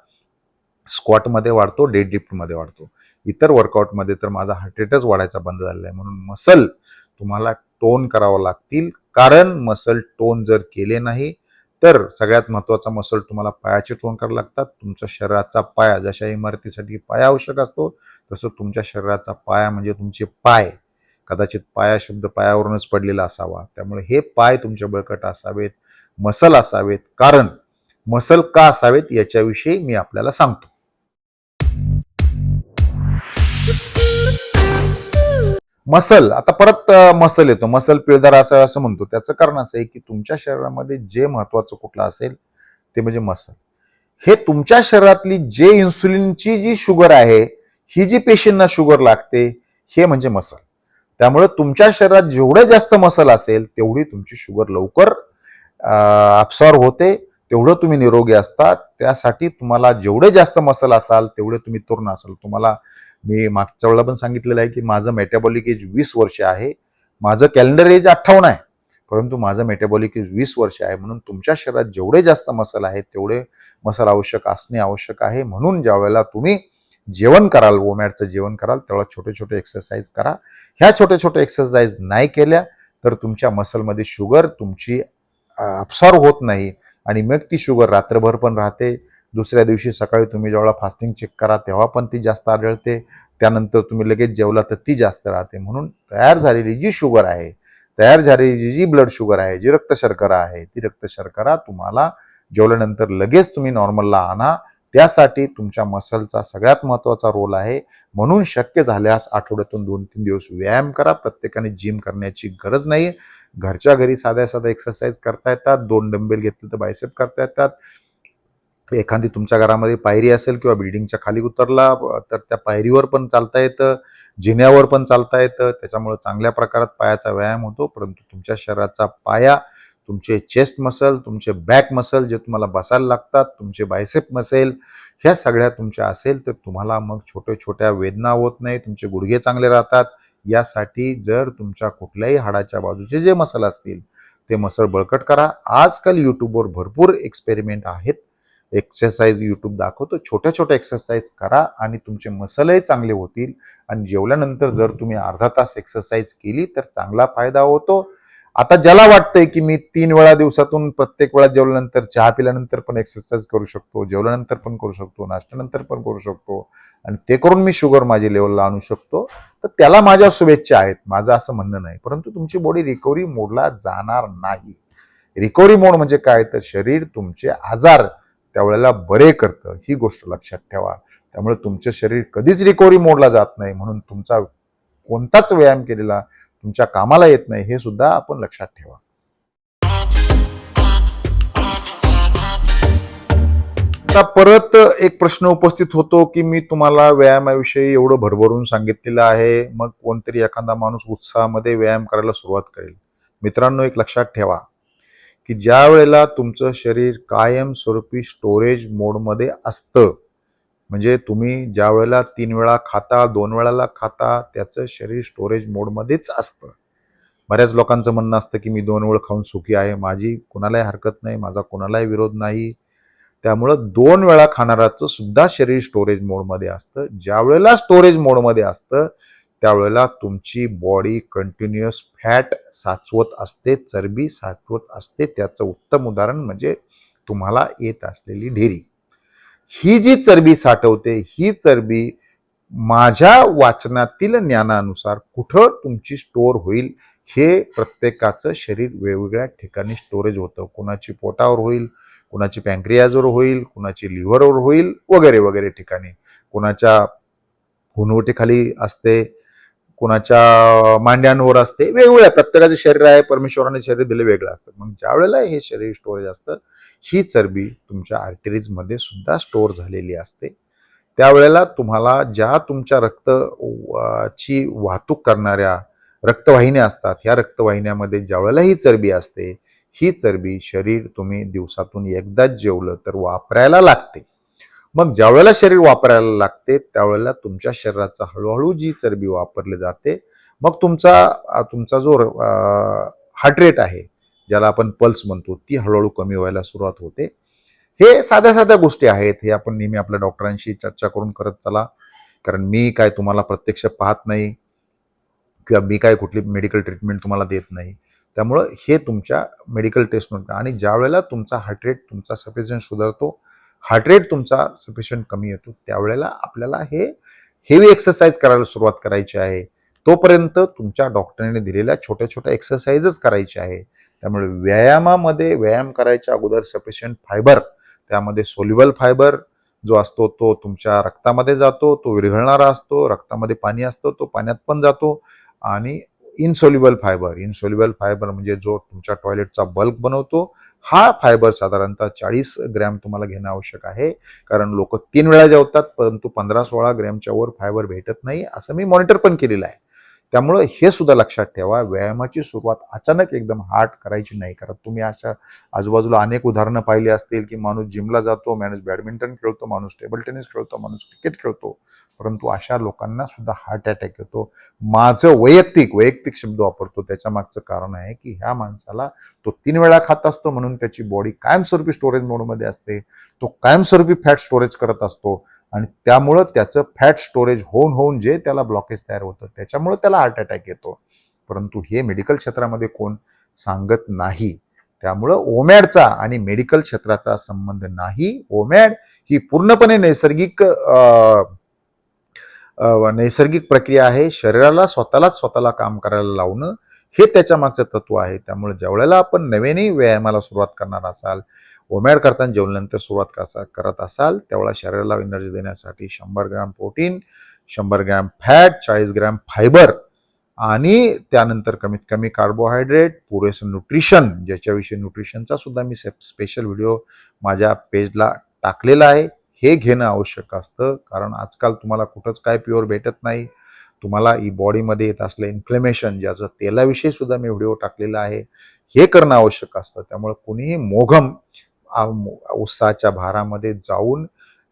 स्क्वॉटमध्ये वाढतो, डेडलिफ्टमध्ये वाढतो. इतर वर्कआउटमध्ये तर माझा हार्ट रेटच वाढायचा बंद झालेला आहे. म्हणून मसल तुम्हाला टोन करावं लागतील, कारण मसल टोन जर केले नाही तर सगळ्यात महत्त्वाचा मसल तुम्हाला पायाचे टोन करावे लागतात. तुमच्या शरीराचा पाया, जशा इमारतीसाठी पाया आवश्यक असतो तसं तुमच्या शरीराचा पाया म्हणजे तुमचे पाय. कदाचित पाया शब्द पायावरूनच पडलेला असावा. त्यामुळे हे पाय तुमचे बळकट असावेत, मसल असावेत. कारण मसल का असावेत याच्याविषयी मी आपल्याला सांगतो. मसल, आता परत मसल येतो. मसल पिळदार असावं असं म्हणतो. त्याचं कारण असं आहे की तुमच्या शरीरामध्ये जे महत्वाचं कुठलं असेल ते म्हणजे मसल. हे तुमच्या शरीरातली जे इन्सुलिनची जी शुगर आहे, ही जी पेशींना शुगर लागते, हे म्हणजे मसल. त्यामुळे तुमच्या शरीरात जेवढे जास्त मसल असेल तेवढी तुमची शुगर लवकर ॲब्सॉर्ब होते, तेवढं तुम्ही निरोगी असतात. त्यासाठी तुम्हाला जेवढे जास्त मसल असाल तेवढे तुम्ही तरुण असाल. तुम्हाला मी मागच्या वेळेला पण सांगितलेलं आहे की माझं मेटाबॉलिक एज 20 वर्ष आहे. माझं कॅलेंडर एज 58 आहे, परंतु माझं मेटाबॉलिक एज 20 वर्ष आहे. म्हणून तुमच्या शरीरात जेवढे जास्त मसल आहेत तेवढे मसल आवश्यक असणे आवश्यक आहे. म्हणून ज्या वेळेला तुम्ही जेवण कराल, वोमॅटचं जेवण कराल, तेव्हा छोटे छोटे एक्सरसाइज करा. ह्या छोटे छोटे एक्सरसाइज नाही केल्या तर तुमच्या मसलमध्ये शुगर तुमची ॲब्सॉर्ब होत नाही आणि मग ती शुगर रात्रभर पण राहते. दुसऱ्या दिवशी सकाळी तुम्ही जेव्हा फास्टिंग चेक करा तेव्हा पण ती जास्त आढळते. त्यानंतर तुम्ही लगेच जेवला तर ती जास्त राहते. म्हणून तयार झालेली जी शुगर आहे, तयार झालेली जी ब्लड शुगर आहे, जी रक्त शर्करा आहे, ती रक्त शर्करा तुम्हाला जेवल्यानंतर लगेच तुम्ही नॉर्मलला आणा. त्यासाठी तुमच्या मसलचा सगळ्यात महत्त्वाचा रोल आहे. म्हणून शक्य झाल्यास आठवड्यातून 2-3 दिवस व्यायाम करा. प्रत्येकाने जिम करण्याची गरज नाही. घरच्या घरी साध्या साध्या एक्सरसाइज करता येतात. 2 डंबेल घेतले तर बायसेप करता येतात. एखादी तुमच्या घरामध्ये पायरी असेल किंवा बिल्डिंगच्या खाली उतरला तर त्या पायरीवर पण चालता येतं, जिन्यावर पण चालता येतं. त्याच्यामुळे चांगल्या प्रकारात पायाचा व्यायाम होतो. परंतु तुमच्या शरीराचा पाया, तुमचे चेस्ट मसल, तुमचे बॅक मसल जे तुम्हाला बसायला लागतात, तुमचे बायसेप मसल, ह्या सगळ्या तुमच्या असेल तर तुम्हाला मग छोट्या छोट्या वेदना होत नाही, तुमचे गुडघे चांगले राहतात. यासाठी जर तुमच्या कुठल्याही हाडाच्या बाजूचे जे मसल असतील ते मसल बळकट करा. आजकाल यूट्यूबवर भरपूर एक्सपेरिमेंट आहेत. एक्सरसाइज यूट्यूब दाखवतो. छोट्या छोट्या एक्सरसाइज करा आणि तुमचे मसलही चांगले होतील. आणि जेवल्यानंतर जर तुम्ही अर्धा तास एक्सरसाइज केली तर चांगला फायदा होतो. आता ज्याला वाटतंय की मी 3 वेळा दिवसातून प्रत्येक वेळा जेवल्यानंतर, चहा पिल्यानंतर पण एक्सरसाइज करू शकतो, जेवल्यानंतर पण करू शकतो, नाश्त्यानंतर पण करू शकतो आणि ते करून मी शुगर माझी लेवलला आणू शकतो, तर त्याला माझ्या शुभेच्छा आहेत. माझं असं म्हणणं नाही. परंतु तुमची बॉडी रिकव्हरी मोडला जाणार नाही. रिकव्हरी मोड म्हणजे काय, तर शरीर तुमचे आजार त्यावेळेला बरे करतं. ही गोष्ट लक्षात ठेवा. त्यामुळे तुमचं शरीर कधीच रिकव्हरी मोडला जात नाही. म्हणून तुमचा कोणताच व्यायाम केलेला तुमच्या कामाला येत नाही, हे सुद्धा आपण लक्षात ठेवा. आता परत एक प्रश्न उपस्थित होतो की मी तुम्हाला व्यायामाविषयी एवढं भरभरून सांगितलेलं आहे, मग कोणतरी एखादा माणूस उत्साहामध्ये व्यायाम करायला सुरुवात करेल. मित्रांनो, एक लक्षात ठेवा की ज्या वेळेला तुमचं शरीर कायमस्वरूपी स्टोरेज मोडमध्ये असतं, म्हणजे तुम्ही ज्या वेळेला 3 वेळा खाता, 2 वेळाला खाता, त्याचं शरीर स्टोरेज मोडमध्येच असतं. बऱ्याच लोकांचं म्हणणं असतं की मी 2 वेळ खाऊन सुखी आहे. माझी कुणालाही हरकत नाही, माझा कुणालाही विरोध नाही. त्यामुळं 2 वेळा खाणाराचं सुद्धा शरीर स्टोरेज मोडमध्ये असतं. ज्या वेळेला स्टोरेज मोडमध्ये असतं त्यावेळेला तुमची बॉडी कंटिन्युअस फॅट साचवत असते, चरबी साचवत असते. त्याचं उत्तम उदाहरण म्हणजे तुम्हाला येत असलेली ढेरी. ही जी चरबी साठवते, ही चरबी माझ्या वाचनातील ज्ञानानुसार कुठं तुमची स्टोअर होईल, हे प्रत्येकाचं शरीर वेगवेगळ्या ठिकाणी स्टोरेज होतं. कुणाची पोटावर होईल, कुणाची पॅन्क्रियाजवर होईल, कुणाची लिव्हरवर होईल, वगैरे वगैरे ठिकाणी. कुणाच्या हुनवटीखाली असते, कुणाच्या मांड्यांवर असते. वेगवेगळ्या प्रत्येकाचं शरीर आहे, परमेश्वराने शरीर दिले वेगळं असतं. मग ज्या वेळेला हे शरीर स्टोरेज असतं, ही चरबी तुमच्या आर्टरीजमध्ये सुद्धा स्टोअर झालेली असते. त्यावेळेला तुम्हाला ज्या तुमच्या रक्त ची वाहतूक करणाऱ्या रक्तवाहिन्या असतात. ह्या रक्तवाहिन्यामध्ये ज्यावेळेला ही चरबी असते, ही चरबी शरीर तुम्ही दिवसातून एकदाच जेवलं तर वापरायला लागते. मग ज्यावेळेला शरीर वापरायला लागते त्यावेळेला तुमच्या शरीराचा हळूहळू जी चरबी वापरली जाते, मग तुमचा जो हार्ट रेट आहे, ज्याला आपण पल्स म्हणतो, ती हळूहळू कमी व्हायला सुरुवात होते. हे साध्या साध्या गोष्टी आहेत. हे आपण नेहमी आपल्या डॉक्टरांशी चर्चा करून करत चला. कारण मी काय तुम्हाला प्रत्यक्ष पाहत नाही किंवा मी काय कुठली मेडिकल ट्रीटमेंट तुम्हाला देत नाही. त्यामुळं हे तुमच्या मेडिकल टेस्टमधून आणि ज्यावेळेला तुमचा हार्ट रेट तुमचा सफिशियंट सुधारतो, हार्ट रेट तुमचा सफिशियंट कमी येतो, त्यावेळेला आपल्याला हे हेवी एक्सरसाइज करायला सुरुवात करायची आहे. तोपर्यंत तुमच्या डॉक्टरने दिलेल्या छोट्या छोट्या एक्सरसाइजच करायचे आहे. त्यामुळे व्यायाम करायच्या अगोदर सफिशियंट फायबर, त्यामध्ये सोल्युबल फायबर जो असतो तो तुमच्या रक्तामध्ये जातो, तो विरघळणारा असतो, रक्तामध्ये पाणी असतं, तो पाण्यात पण जातो. आणि इनसोल्युबल फायबर म्हणजे जो तुमच्या टॉयलेटचा बल्क बनवतो, हा फायबर साधारणतः 40 ग्रॅम तुम्हाला घेणं आवश्यक आहे. कारण लोक 3 वेळा जेवतात परंतु 15-16 ग्रॅमच्या वर फायबर भेटत नाही, असं मी मॉनिटर पण केलेलं आहे. त्यामुळं हे सुद्धा लक्षात ठेवा, व्यायामाची सुरुवात अचानक एकदम हार्ड करायची नाही. कारण तुम्ही अशा आजूबाजूला अनेक उदाहरणं पाहिली असतील की माणूस जिमला जातो, माणूस बॅडमिंटन खेळतो, माणूस टेबल टेनिस खेळतो, माणूस क्रिकेट खेळतो, परंतु अशा लोकांना सुद्धा हार्ट अटॅक येतो. माझं वैयक्तिक शब्द वापरतो, त्याच्या मागचं कारण आहे की ह्या माणसाला तो 3 वेळा खात असतो म्हणून त्याची बॉडी कायमस्वरूपी स्टोरेज मोडमध्ये असते, तो कायमस्वरूपी फॅट स्टोरेज करत असतो आणि त्यामुळं त्याचं फॅट स्टोरेज होऊन होऊन जे त्याला ब्लॉकेज तयार होतं, त्याच्यामुळे त्याला हार्ट अटॅक येतो. परंतु हे मेडिकल क्षेत्रामध्ये कोण सांगत नाही. त्यामुळं ओमॅडचा आणि मेडिकल क्षेत्राचा संबंध नाही. ओमॅड ही पूर्णपणे नैसर्गिक प्रक्रिया आहे. शरीराला स्वतःला काम करायला लावणं हे त्याच्या मागचं तत्व आहे. त्यामुळे ज्यावेळेला आपण नव्याने व्यायामाला सुरुवात करणार असाल, ओमॅड करताना जेवल्यानंतर सुरुवात करत असाल, त्यावेळेला शरीराला एनर्जी देण्यासाठी 100 gram protein, 100 gram fat, 40 gram fibre आणि त्यानंतर कमीत कमी कार्बोहायड्रेट, पुरेसं न्यूट्रिशन, ज्याच्याविषयी न्यूट्रिशनचा सुद्धा मी स्पेशल व्हिडिओ माझ्या पेजला टाकलेला आहे. हे घेणं आवश्यक असतं. कारण आजकाल तुम्हाला कुठंच काय प्युअर भेटत नाही. तुम्हाला बॉडीमध्ये येत असलं इन्फ्लेमेशन, ज्याचं तेलाविषयी सुद्धा मी व्हिडिओ टाकलेला आहे, हे करणं आवश्यक असतं. त्यामुळे कुणीही मोघम उत्साहाच्या भारामध्ये जाऊन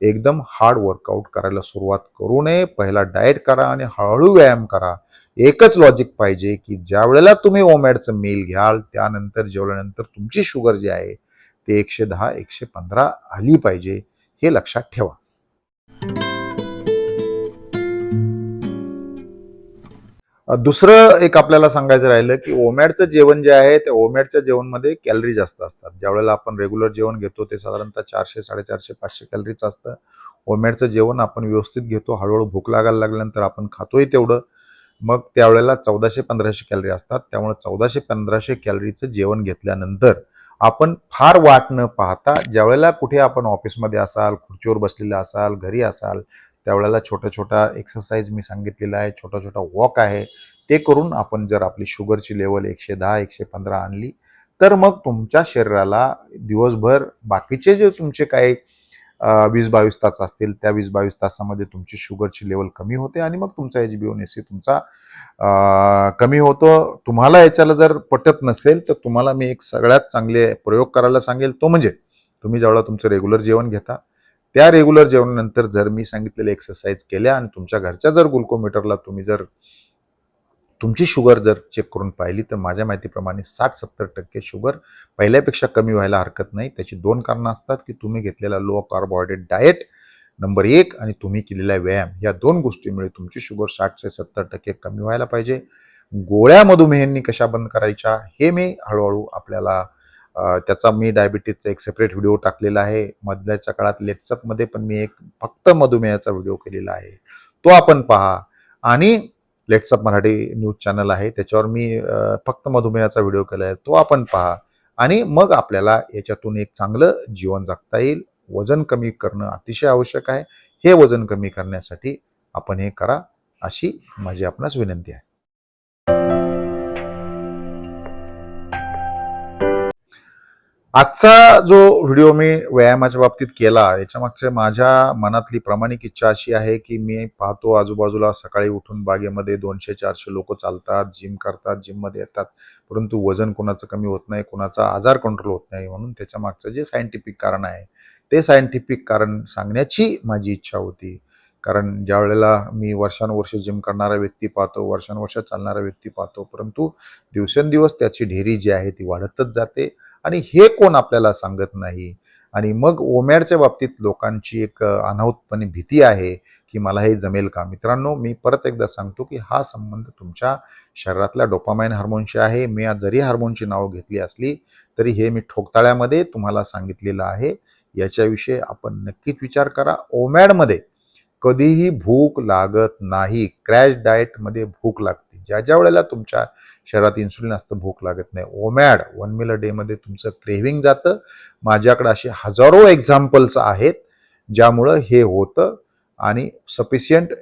एकदम हार्ड वर्कआउट करायला सुरुवात करू नये. पहिला डाएट करा आणि हळूहळू व्यायाम करा. एकच लॉजिक पाहिजे की ज्या वेळेला तुम्ही ओमॅडचं मील घ्याल त्यानंतर जेवल्यानंतर तुमची शुगर जी आहे ते 110-115 आली पाहिजे, हे लक्षात ठेवा. दुसरं एक आपल्याला सांगायचं राहिलं की ओमॅडचं जेवण जे आहे त्या ओमॅडच्या जेवणमध्ये कॅलरी जास्त असतात. ज्यावेळेला आपण रेग्युलर जेवण घेतो ते साधारणतः 400, 450, 500 कॅलरीचं असतं. ओमॅडचं जेवण आपण व्यवस्थित घेतो, हळूहळू भूक लागायला लागल्यानंतर आपण खातोय तेवढं, मग त्यावेळेला 1400-1500 कॅलरी असतात. त्यामुळे 1400-1500 कॅलरीचं जेवण घेतल्यानंतर आपण फार वाट न पाहता ज्यावेळेला कुठे आपण ऑफिसमध्ये असाल, खुर्चीवर बसलेला असाल, घरी असाल, त्यावेळेला छोटा एक्सरसाइज मी सांगितलेला आहे, छोटा वॉक आहे, ते करून आपण जर आपली शुगरची लेवल 110-115 आणली तर मग तुमच्या शरीराला दिवसभर बाकीचे जे तुमचे काही 20-22 तास असतील त्या 20-22 तासामध्ये तुमची शुगरची लेवल कमी होते आणि मग तुमचा HbA1c तुमचा कमी होतो. तुम्हाला याच्याला जर पटत नसेल तर तुम्हाला मी एक सगळ्यात चांगले प्रयोग करायला सांगेल, तो म्हणजे तुम्ही ज्यावेळेला तुमचं रेग्युलर जेवण घेता त्या रेग्युलर जेवणानंतर जर मी सांगितलेले एक्सरसाइज केल्या आणि तुमच्या घरच्या जर ग्लुकोमीटरला तुम्ही जर तुमची शुगर जर चेक करून पाहिली तर माझ्या माहितीप्रमाणे 60-70% शुगर पहिल्यापेक्षा कमी व्हायला हरकत नाही. त्याची 2 कारणं असतात की तुम्ही घेतलेला लो कार्बोहायड्रेट डाएट नंबर 1 आणि तुम्ही केलेला व्यायाम, या 2 गोष्टीमुळे तुमची शुगर 60-70% कमी व्हायला पाहिजे. गोळ्या मधुमेहांनी कशा बंद करायच्या हे मी हळूहळू आपल्याला त्याचा मी डायबिटीजचा एक सेपरेट व्हिडिओ टाकलेला आहे. मधल्याच्या काळात लेट्सअपमध्ये पण मी एक फक्त मधुमेहाचा व्हिडिओ केलेला आहे, तो आपण पहा. आणि लेट्सअप मराठी न्यूज चॅनल आहे त्याच्यावर मी फक्त मधुमेहाचा व्हिडिओ केला आहे, तो आपण पहा. आणि मग आपल्याला याच्यातून एक चांगलं जीवन जगता येईल. वजन कमी करणं अतिशय आवश्यक आहे. हे वजन कमी करण्यासाठी आपण हे करा, अशी माझी आपणास विनंती आहे. आजचा जो व्हिडिओ मी व्यायामाच्या बाबतीत केला याच्या मागच्या माझ्या मनातली प्रामाणिक इच्छा अशी आहे की मी पाहतो आजूबाजूला सकाळी उठून बागेमध्ये 200-400 लोक चालतात, जिम करतात, जिममध्ये येतात, परंतु वजन कोणाचं कमी होत नाही, कोणाचा आजार कंट्रोल होत नाही. म्हणून त्याच्या मागचं जे सायंटिफिक कारण आहे ते सायंटिफिक कारण सांगण्याची माझी इच्छा होती. कारण ज्या वेळेला मी वर्षानुवर्ष जिम करणारा व्यक्ती पाहतो, वर्षानुवर्ष चालणारा व्यक्ती पाहतो, परंतु दिवसेंदिवस त्याची ढेरी जी आहे ती वाढतच जाते आणि हे कोण आपल्याला सांगत नाही. आणि मग ओमॅडच्या बाबतीत लोकांची एक अनाहूतपणे भीती आहे की मला हे जमेल का. मित्रांनो, मी परत एकदा सांगतो की हा संबंध तुमच्या शरीरातल्या डोपामाइन हार्मोनशी आहे. मी आज जरी हार्मोनची नावं घेतली असली तरी हे मी ठोकताळ्यामध्ये तुम्हाला सांगितलेलं आहे. याच्याविषयी आपण नक्कीच विचार करा. ओमॅडमध्ये कधीही भूक लागत नाही. क्रॅश डाएटमध्ये भूक लागते. ज्या वेळेला तुमच्या शरीरात इन्सुलिन असतं भूक लागत नाही. ओमॅड 1 मील अ डे मध्ये तुमचं क्रेव्हिंग जातं. माझ्याकडे असे हजारो एक्झाम्पल्स आहेत ज्यामुळं हे होतं. आणि सफिशियंट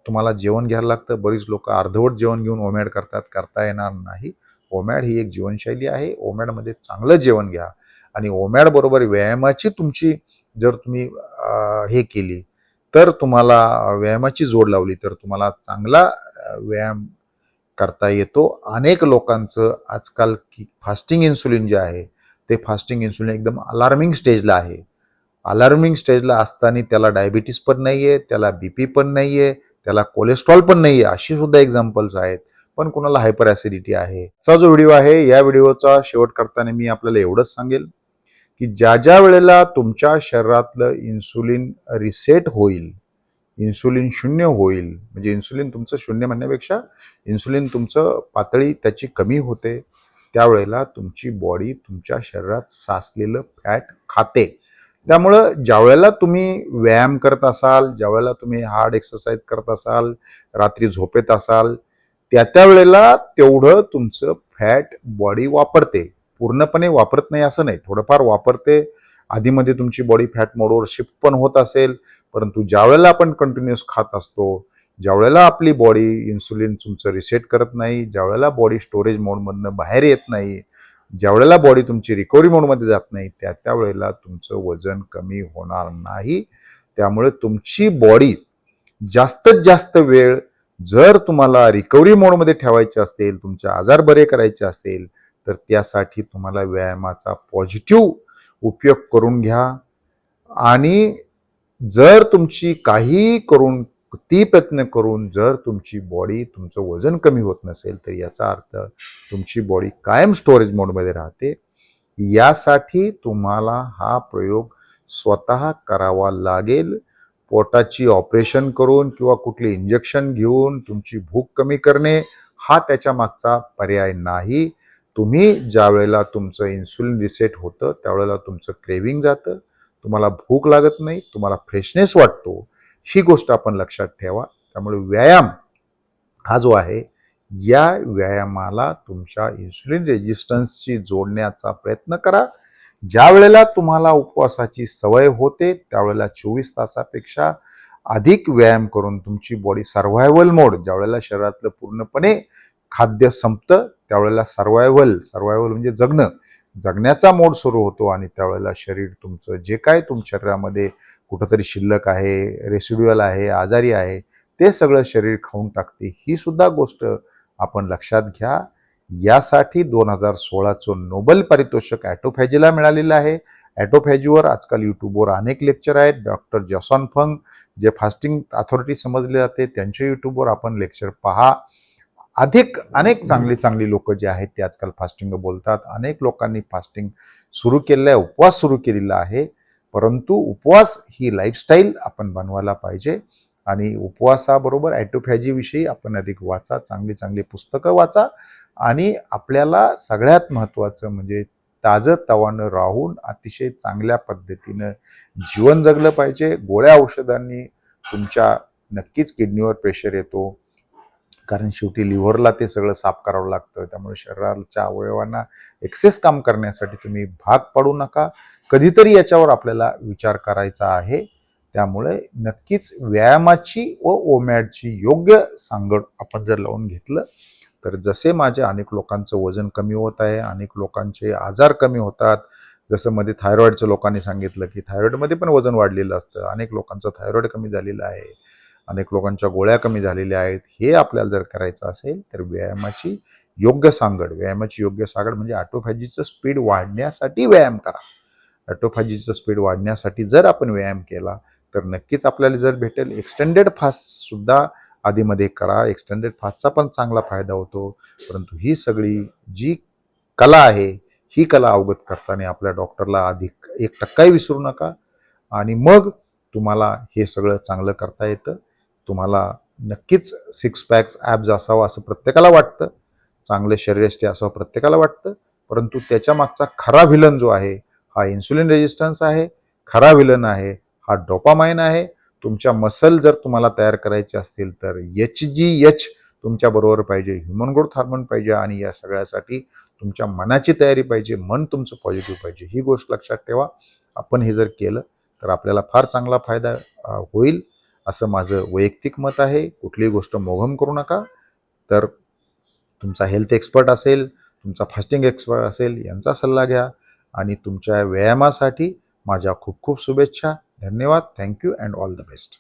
तुम्हाला जेवण घ्यायला लागतं. बरीच लोक अर्धवट जेवण घेऊन ओमॅड करतात, करता येणार नाही. ओमॅड ही एक जीवनशैली आहे. ओमॅडमध्ये चांगलं जेवण घ्या आणि ओमॅड बरोबर व्यायामाची तुमची जर तुम्ही हे केली तर तुम्हाला व्यायामाची जोड लावली तर तुम्हाला चांगला व्यायाम करता येतो. अनेक लोकांचं आजकाल फास्टिंग इन्सुलिन जे आहे ते फास्टिंग इन्सुलिन एकदम अलार्मिंग स्टेजला आहे. अलार्मिंग स्टेजला असताना त्याला डायबिटीस पण नाहीये, त्याला बीपी पण नाहीये, त्याला कोलेस्ट्रॉल पण नाहीये, अशी सुद्धा एक्झाम्पल्स आहेत. पण कोणाला हायपर ॲसिडिटी आहे. चा जो व्हिडिओ आहे या व्हिडिओचा शेवट करताना मी आपल्याला एवढंच सांगेल की ज्या वेळेला तुमच्या शरीरातलं इन्सुलिन रिसेट होईल, इन्सुलिन शून्य होईल, म्हणजे इन्सुलिन तुमचं शून्य म्हणण्यापेक्षा इन्सुलिन तुमचं पातळी त्याची कमी होते, त्यावेळेला तुमची बॉडी तुमच्या शरीरात साचलेलं फॅट खाते. त्यामुळं ज्यावेळेला तुम्ही व्यायाम करत असाल, ज्यावेळेला तुम्ही हार्ड एक्सरसाइज करत असाल, रात्री झोपेत असाल, त्या वेळेला तेवढं तुमचं फॅट बॉडी वापरते. पूर्णपणे वापरत नाही असं नाही, थोडंफार वापरते. आधीमध्ये तुमची बॉडी फॅट मोडवर शिफ्ट पण होत असेल, परंतु ज्यावेळेला आपण कंटिन्युअस खात असतो, ज्यावेळेला आपली बॉडी इन्सुलिन तुमचं रिसेट करत नाही, ज्यावेळेला बॉडी स्टोरेज मोडमधनं बाहेर येत नाही, ज्यावेळेला बॉडी तुमची रिकव्हरी मोडमध्ये जात नाही, त्या वेळेला तुमचं वजन कमी होणार नाही. त्यामुळे तुमची बॉडी जास्तीत जास्त वेळ जर तुम्हाला रिकव्हरी मोडमध्ये ठेवायचे असेल, तुमचे आजार बरे करायचे असेल, तर त्यासाठी तुम्हाला व्यायामाचा पॉझिटिव्ह उपयोग करून घ्या. आणि जर तुमची काही करून किती प्रयत्न करून जर तुमची बॉडी तुमचं वजन कमी होत नसेल तर याचा अर्थ तुमची बॉडी कायम स्टोरेज मोडमध्ये राहते. यासाठी तुम्हाला हा प्रयोग स्वतः करावा लागेल. पोटाची ऑपरेशन करून किंवा कुठली इंजेक्शन घेऊन तुमची भूक कमी करणे हा त्याच्या मागचा पर्याय नाही. तुम्ही ज्या वेळेला तुमचं इन्सुलिन रिसेट होतं त्यावेळेला तुमचं क्रेव्हिंग जातं, तुम्हाला भूक लागत नाही, तुम्हाला फ्रेशनेस वाटतो. ही गोष्ट आपण लक्षात ठेवा. त्यामुळे व्यायाम हा जो आहे या व्यायामाला तुमच्या इन्सुलिन रेजिस्टन्सशी जोडण्याचा प्रयत्न करा. ज्या वेळेला तुम्हाला उपवासाची सवय होते त्यावेळेला 24 तासापेक्षा अधिक व्यायाम करून तुमची बॉडी सर्व्हायव्हल मोड, ज्यावेळेला शरीरातलं पूर्णपणे खाद्य संपतं त्यावेळेला सर्व्हायव्हल म्हणजे जगण्याचा मोड सुरू होतो आणि त्यावेळेला शरीर तुमचं जे काय तुमच्या शरीरामध्ये कुठंतरी शिल्लक आहे, रेसिड्युअल आहे, आजारी आहे, ते सगळं शरीर खाऊन टाकते. ही सुद्धा गोष्ट आपण लक्षात घ्या. यासाठी 2016चं नोबेल पारितोषिक ॲटोफॅजीला मिळालेलं आहे. ॲटोफॅजीवर आजकाल यूट्यूबवर अनेक लेक्चर आहेत. डॉक्टर जॉसन फंग जे फास्टिंग अथॉरिटी समजले जाते त्यांच्या यूट्यूबवर आपण लेक्चर पहा. अनेक चांगली लोक जे आहेत ते आजकाल फास्टिंग बोलतात. अनेक लोकांनी फास्टिंग सुरू केलेलं आहे, उपवास सुरू केलेला आहे. परंतु उपवास ही लाईफस्टाईल आपण बनवायला पाहिजे आणि उपवासाबरोबर ॲटोफॅजीविषयी आपण अधिक वाचा, चांगली पुस्तकं वाचा आणि आपल्याला सगळ्यात महत्त्वाचं म्हणजे ताजंतवानं राहून अतिशय चांगल्या पद्धतीनं जीवन जगलं पाहिजे. गोळ्या औषधांनी तुमच्या नक्कीच किडनीवर प्रेशर येतो, कारण शेवटी लिव्हरला ते सगळं साफ करावं लागतं. त्यामुळे शरीराच्या अवयवांना एक्सेस काम करण्यासाठी तुम्ही भाग पाडू नका. कधीतरी याच्यावर आपल्याला विचार करायचा आहे. त्यामुळे नक्कीच व्यायामाची व ओमॅडची योग्य सांगड आपण जर लावून घेतलं तर जसे माझे अनेक लोकांचं वजन कमी होत आहे, अनेक लोकांचे आजार कमी होतात, जसं मध्ये थायरॉईडचं लोकांनी सांगितलं की थायरॉईडमध्ये पण वजन वाढलेलं असतं, अनेक लोकांचं थायरॉईड कमी झालेलं आहे, अनेक लोकांच्या गोळ्या कमी झालेल्या आहेत. हे आपल्याला जर करायचं असेल तर व्यायामाची योग्य सांगड म्हणजे ऑटोफॅजीचं स्पीड वाढण्यासाठी व्यायाम करा. ऑटोफॅजीचं स्पीड वाढण्यासाठी जर आपण व्यायाम केला तर नक्कीच आपल्याला रिझल्ट भेटेल. एक्सटेंडेड फास्टसुद्धा आधीमध्ये करा, एक्सटेंडेड फास्टचा पण चांगला फायदा होतो. परंतु ही सगळी जी कला आहे, ही कला अवगत करताना आपल्या डॉक्टरला आधी 1%ही विसरू नका आणि मग तुम्हाला हे सगळं चांगलं करता येतं. तुम्हाला नक्कीच सिक्स पॅक्स ॲब्स असावं असं प्रत्येकाला वाटतं, चांगलं शरीरयष्टी असावं प्रत्येकाला वाटतं. परंतु त्याच्या मागचा खरा व्हिलन जो आहे हा इन्सुलिन रेजिस्टन्स आहे, खरा व्हिलन आहे हा डोपामाइन आहे. तुमच्या मसल जर तुम्हाला तयार करायचे असतील तर HGH तुमच्याबरोबर पाहिजे, ह्युमन ग्रोथ हार्मोन पाहिजे आणि या सगळ्यासाठी तुमच्या मनाची तयारी पाहिजे, मन तुमचं पॉझिटिव्ह पाहिजे. ही गोष्ट लक्षात ठेवा. आपण हे जर केलं तर आपल्याला फार चांगला फायदा होईल असं माझं वैयक्तिक मत आहे. कुठलीही गोष्ट मोघम करू नका. तर तुमचा हेल्थ एक्सपर्ट असेल, तुमचा फास्टिंग एक्सपर्ट असेल यांचा सल्ला घ्या आणि तुमच्या व्यायामासाठी माझ्या खूप खूप शुभेच्छा. धन्यवाद. Thank you and all the best.